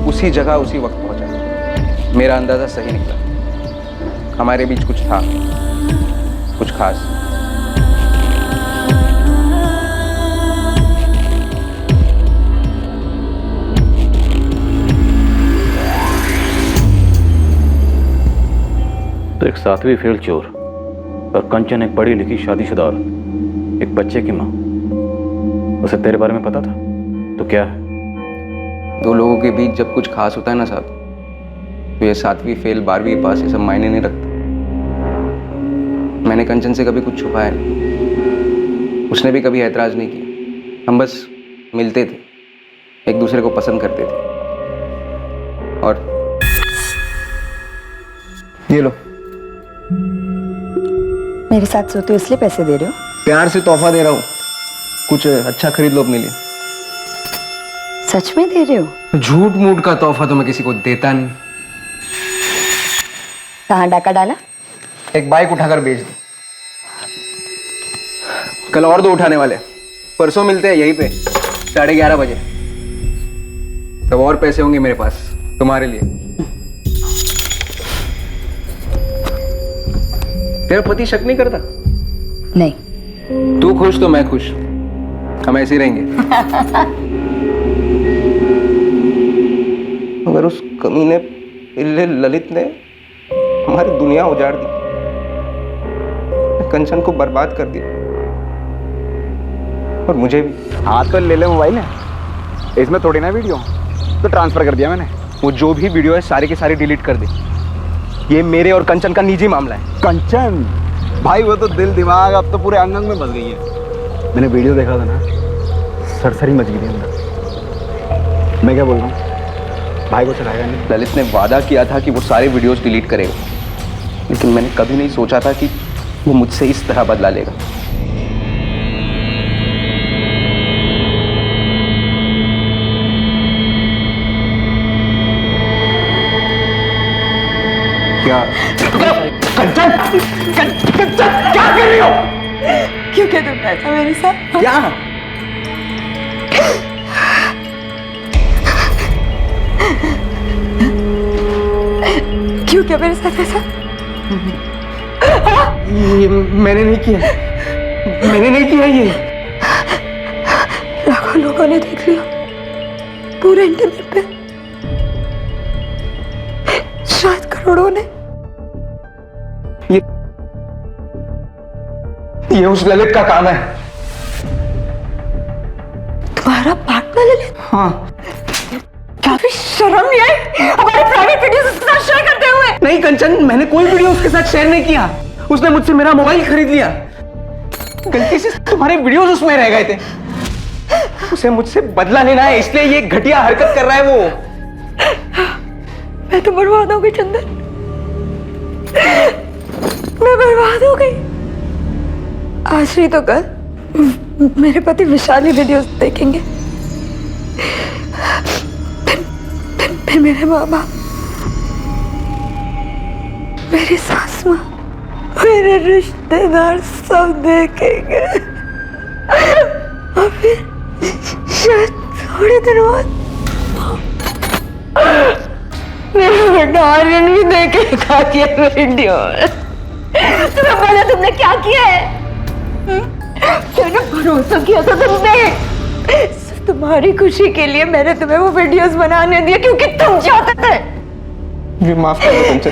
उसी जगह उसी वक्त पहुंचा। मेरा अंदाजा सही निकला, हमारे बीच कुछ था, कुछ खास। तो एक 7वीं फेल चोर और कंचन एक पढ़ी लिखी शादीशुदा औरत, एक बच्चे की माँ, उसे तेरे बारे में पता था? तो क्या है? दो लोगों के बीच जब कुछ खास होता है ना साहब, तो ये 7वीं फेल 12वीं पास ये सब मायने नहीं रखता। मैंने कंचन से कभी कुछ छुपाया नहीं, उसने भी कभी ऐतराज नहीं किया। हम बस मिलते थे, एक दूसरे को पसंद करते थे। और ये लो, मेरे साथ सोते हो इसलिए पैसे दे रहे हो? प्यार से तोहफा दे रहा हूँ, कुछ अच्छा खरीद लो अपने लिए। सच में दे रहे हो? झूठ मूठ का तोहफा तो मैं किसी को देता नहीं। कहाँ डाका डाला? एक बाइक उठाकर बेच दो। कल और 2 उठाने वाले, परसों मिलते हैं यहीं पे 11:30 बजे। तब और पैसे होंगे मेरे पास तुम्हारे लिए। तेरा पति शक नहीं करता? नहीं। तू खुश तो मैं खुश, हम ऐसे ही रहेंगे। मगर उस कमीने पिल्ले ललित ने हमारी दुनिया उजाड़ दी, कंचन को बर्बाद कर दिया और मुझे भी। हाथ तो ले ले मोबाइल है, इसमें थोड़ी ना वीडियो, तो ट्रांसफर कर दिया मैंने। वो जो भी वीडियो है सारी की सारी डिलीट कर दी। ये मेरे और कंचन का निजी मामला है। कंचन भाई वो तो दिल दिमाग अब तो पूरे अंग अंग में बस गई है। मैंने वीडियो देखा था ना, सरसरी मच गई थी अंदर। मैं क्या बोल रहा हूँ, भाई को चढ़ाएगा नहीं। ललित ने वादा किया था कि वो सारे वीडियोस डिलीट करेगा, लेकिन मैंने कभी नहीं सोचा था कि वो मुझसे इस तरह बदला लेगा। क्या कंचन, कंचन क्या कर रही हो? क्यों क्या तुमने ऐसा मेरे साथ? क्या? क्यों क्या मेरे साथ ऐसा? ये मैंने नहीं किया, मैंने नहीं किया ये। लाखों लोगों ने देख लिया पूरे इंटरनेट पे, शायद करोड़ों ने। ये उस ललित का काम है। तुम्हारा पार्टनर ललित? हाँ। क्या भी शर्म नहीं आई हमारे प्राइवेट वीडियोस उसके साथ शेयर करते हुए? नहीं कंचन, मैंने कोई वीडियो उसके साथ शेयर नहीं किया। उसने मुझसे मेरा मोबाइल खरीद लिया, गलती से तुम्हारे वीडियोस उसमें रह गए थे। उसे मुझसे बदला लेना है, इसलिए ये घटिया हरकत कर रहा है वो। मैं तो बर्बाद हो गई चंदन, मैं बर्बाद हो गई। आज नहीं तो कल मेरे पति विशाल ही वीडियोस देखेंगे, फिर मेरे माँ बाप, मेरी सास माँ, मेरे रिश्तेदार सब देखेंगे। और फिर शायद थोड़े दिनों बाद मेरा बेटा आर्यन भी देखेगा ये वीडियो। तुम्हें बोला तुमने क्या किया है? मैंने भरोसा किया था तुमने, सिर्फ तुम्हारी खुशी के लिए मैंने तुम्हें वो वीडियोस बनाने दिए क्योंकि तुम चाहते थे। मुझे माफ कर दो कंचन,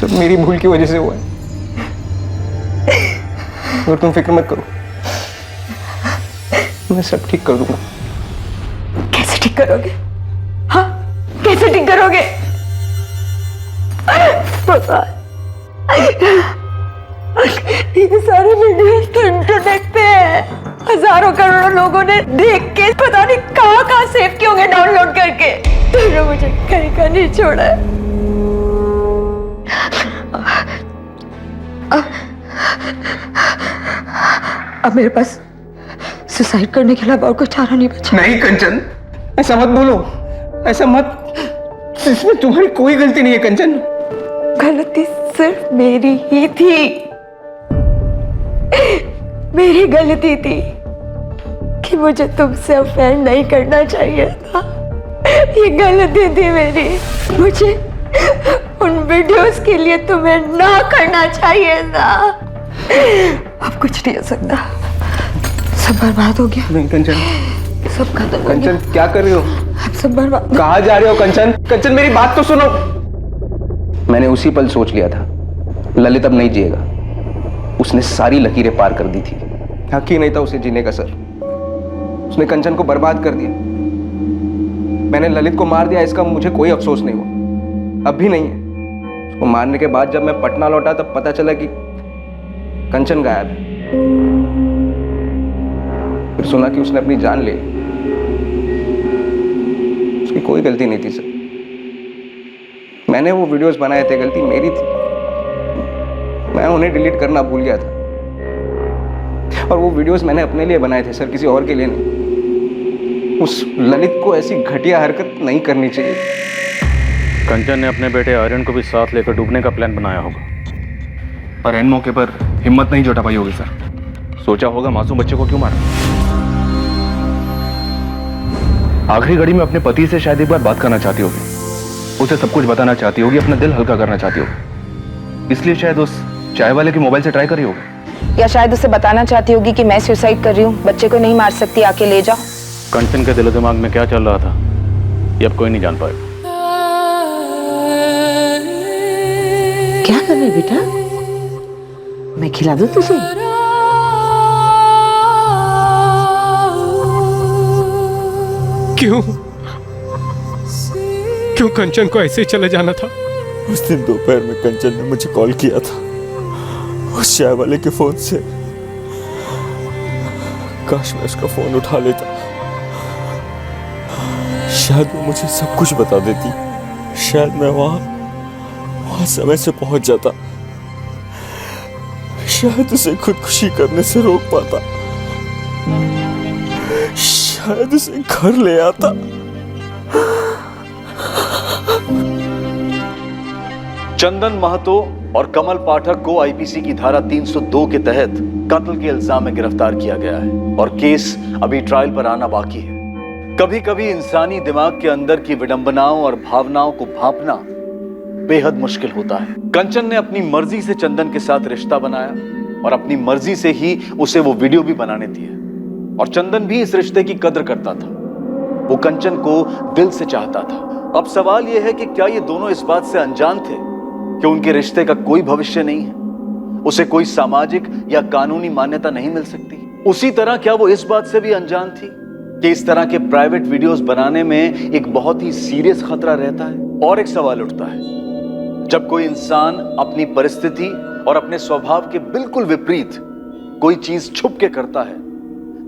सब मेरी भूल की वजह से हुआ है। और तुम फिक्र मत करो, मैं सब ठीक कर दूंगा। कैसे ठीक करोगे? हाँ, कैसे ठीक करोगे? पता ये सारे वीडियोस तो इंटरनेट पे है, हजारों करोड़ों लोगों ने देख के पता नहीं कहाँ सेव किए होंगे डाउनलोड करके। तुमने मुझे कहीं का नहीं छोड़ा है। अब मेरे पास सुसाइड करने के अलावा और कोई चारा नहीं बचा। नहीं कंचन, ऐसा मत बोलो, ऐसा मत। इसमें तुम्हारी कोई गलती नहीं है कंचन। गलती सिर्फ मेरी ही थी, मेरी गलती थी कि मुझे तुमसे अफेयर नहीं करना चाहिए था। ये गलती थी मेरी। मुझे उन वीडियोस के लिए तुम्हें ना करना चाहिए था। अब कुछ नहीं हो सकता, सब बर्बाद हो गया। नहीं कंचन, सब खत्म हो गया। कंचन क्या कर रही हो? अब सब बर्बाद। कहाँ जा रहे हो कंचन? कंचन मेरी बात तो सुनो। मैंने उसी पल सोच लिया था ललित अब नहीं जिएगा। उसने सारी लकीरें पार कर दी थी। हक ही नहीं था उसे जीने का सर। उसने कंचन को बर्बाद कर दिया। मैंने ललित को मार दिया, इसका मुझे कोई अफसोस नहीं हुआ, अब भी नहीं है। उसको मारने के बाद जब मैं पटना लौटा तब पता चला कि कंचन गायब है। फिर सुना कि उसने अपनी जान ले ली। उसकी कोई गलती नहीं थी सर। मैंने वो वीडियोस बनाए थे, गलती मेरी थी। मैं उन्हें डिलीट करना भूल गया था। और वो वीडियोस मैंने अपने लिए बनाए थे सर, किसी और के लिए नहीं। उस ललित को ऐसी घटिया हरकत नहीं करनी चाहिए। कंचन ने अपने बेटे आर्यन को भी साथ लेकर डूबने का प्लान बनाया होगा, पर एन मौके पर हिम्मत नहीं जुटा पाई होगी सर। सोचा होगा मासूम बच्चे को क्यों मारा। आखिरी घड़ी में अपने पति से शायद एक बार बात करना चाहती होगी, उसे सब कुछ बताना चाहती होगी, अपना दिल हल्का करना चाहती होगी, इसलिए शायद उस चाय वाले के मोबाइल से ट्राई करी होगी। या शायद उसे बताना चाहती होगी कि मैं सुसाइड कर रही हूँ, बच्चे को नहीं मार सकती, आके ले जाओ। कंचन के दिलो दिमाग में क्या चल रहा था ये अब कोई नहीं जान पाएगा। क्या कर रही बेटा? मैं खिला दूं तुझे? क्यों क्यों कंचन को ऐसे ही चले जाना था? उस दिन दोपहर में कंचन ने मुझे कॉल किया था उस चाय वाले के फोन से। काश मैं उसका फोन उठा लेता, शायद वो मुझे सब कुछ बता देती। शायद मैं वहां समय से पहुंच जाता। शायद उसे खुदकुशी करने से रोक पाता। शायद उसे घर ले आता। चंदन महतो और कमल पाठक को आईपीसी की धारा 302 के तहत कत्ल के इल्जाम में गिरफ्तार किया गया है और केस अभी ट्रायल पर आना बाकी है। कभी कभी इंसानी दिमाग के अंदर की विडंबनाओं और भावनाओं को भांपना बेहद मुश्किल होता है। कंचन ने अपनी मर्जी से चंदन के साथ रिश्ता बनाया और अपनी मर्जी से ही उसे वो वीडियो भी बनाने दिए और चंदन भी इस रिश्ते की कद्र करता था। वो कंचन को दिल से चाहता था। अब सवाल यह है कि क्या ये दोनों इस बात से अनजान थे कि उनके रिश्ते का कोई भविष्य नहीं है, उसे कोई सामाजिक या कानूनी मान्यता नहीं मिल सकती। उसी तरह क्या वो इस बात से भी अनजान थी कि इस तरह के प्राइवेट वीडियोस बनाने में एक बहुत ही सीरियस खतरा रहता है। और एक सवाल उठता है, जब कोई इंसान अपनी परिस्थिति और अपने स्वभाव के बिल्कुल विपरीत कोई चीज छुप के करता है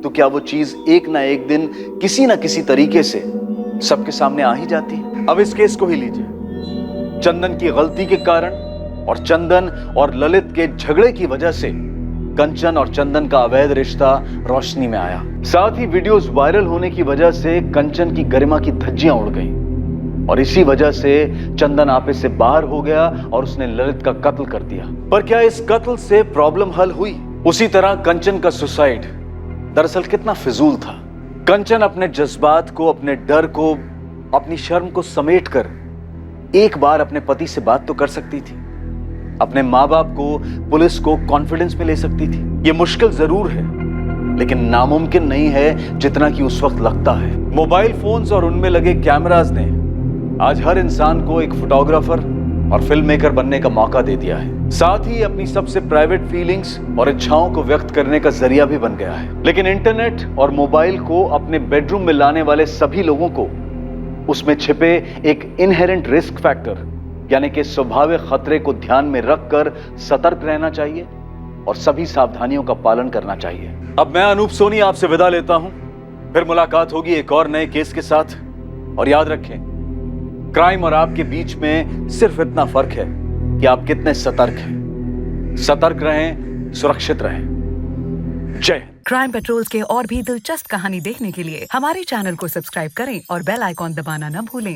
तो क्या वो चीज एक ना एक दिन किसी ना किसी तरीके से सबके सामने आ ही जाती है। अब इस केस को ही लीजिए। चंदन की गलती के कारण और चंदन और ललित के झगड़े की वजह से कंचन और चंदन का अवैध रिश्ता रोशनी में आया। साथ ही वीडियोस वायरल होने की वजह से कंचन की गरिमा की धज्जियां उड़ गईं और इसी वजह से चंदन आपे से बाहर हो गया और उसने ललित का कत्ल कर दिया। पर क्या इस कत्ल से प्रॉब्लम हल हुई? उसी तरह कंचन का सुसाइड दरअसल कितना फिजूल था। कंचन अपने जज्बात को, अपने डर को, अपनी शर्म को समेटकर एक बार अपने पति से बात तो कर सकती थी, अपने माँ बाप को, पुलिस को कॉन्फिडेंस में ले सकती थी। ये मुश्किल जरूर है लेकिन नामुमकिन नहीं है जितना कि उस वक्त लगता है। मोबाइल फोन्स और उनमें लगे कैमरास ने आज हर इंसान को एक फोटोग्राफर और फिल्म मेकर बनने का मौका दे दिया है। साथ ही अपनी सबसे प्राइवेट फीलिंग्स और इच्छाओं को व्यक्त करने का जरिया भी बन गया है। लेकिन इंटरनेट और मोबाइल को अपने बेडरूम में लाने वाले सभी लोगों को उसमें छिपे एक इनहेरेंट रिस्क फैक्टर यानी कि स्वाभाविक खतरे को ध्यान में रखकर सतर्क रहना चाहिए और सभी सावधानियों का पालन करना चाहिए। अब मैं अनूप सोनी आपसे विदा लेता हूं, फिर मुलाकात होगी एक और नए केस के साथ। और याद रखें, क्राइम और आपके बीच में सिर्फ इतना फर्क है कि आप कितने सतर्क हैं। सतर्क रहें, सुरक्षित रहें। जय। क्राइम पेट्रोल्स के और भी दिलचस्प कहानी देखने के लिए हमारे चैनल को सब्सक्राइब करें और बेल आइकॉन दबाना न भूलें।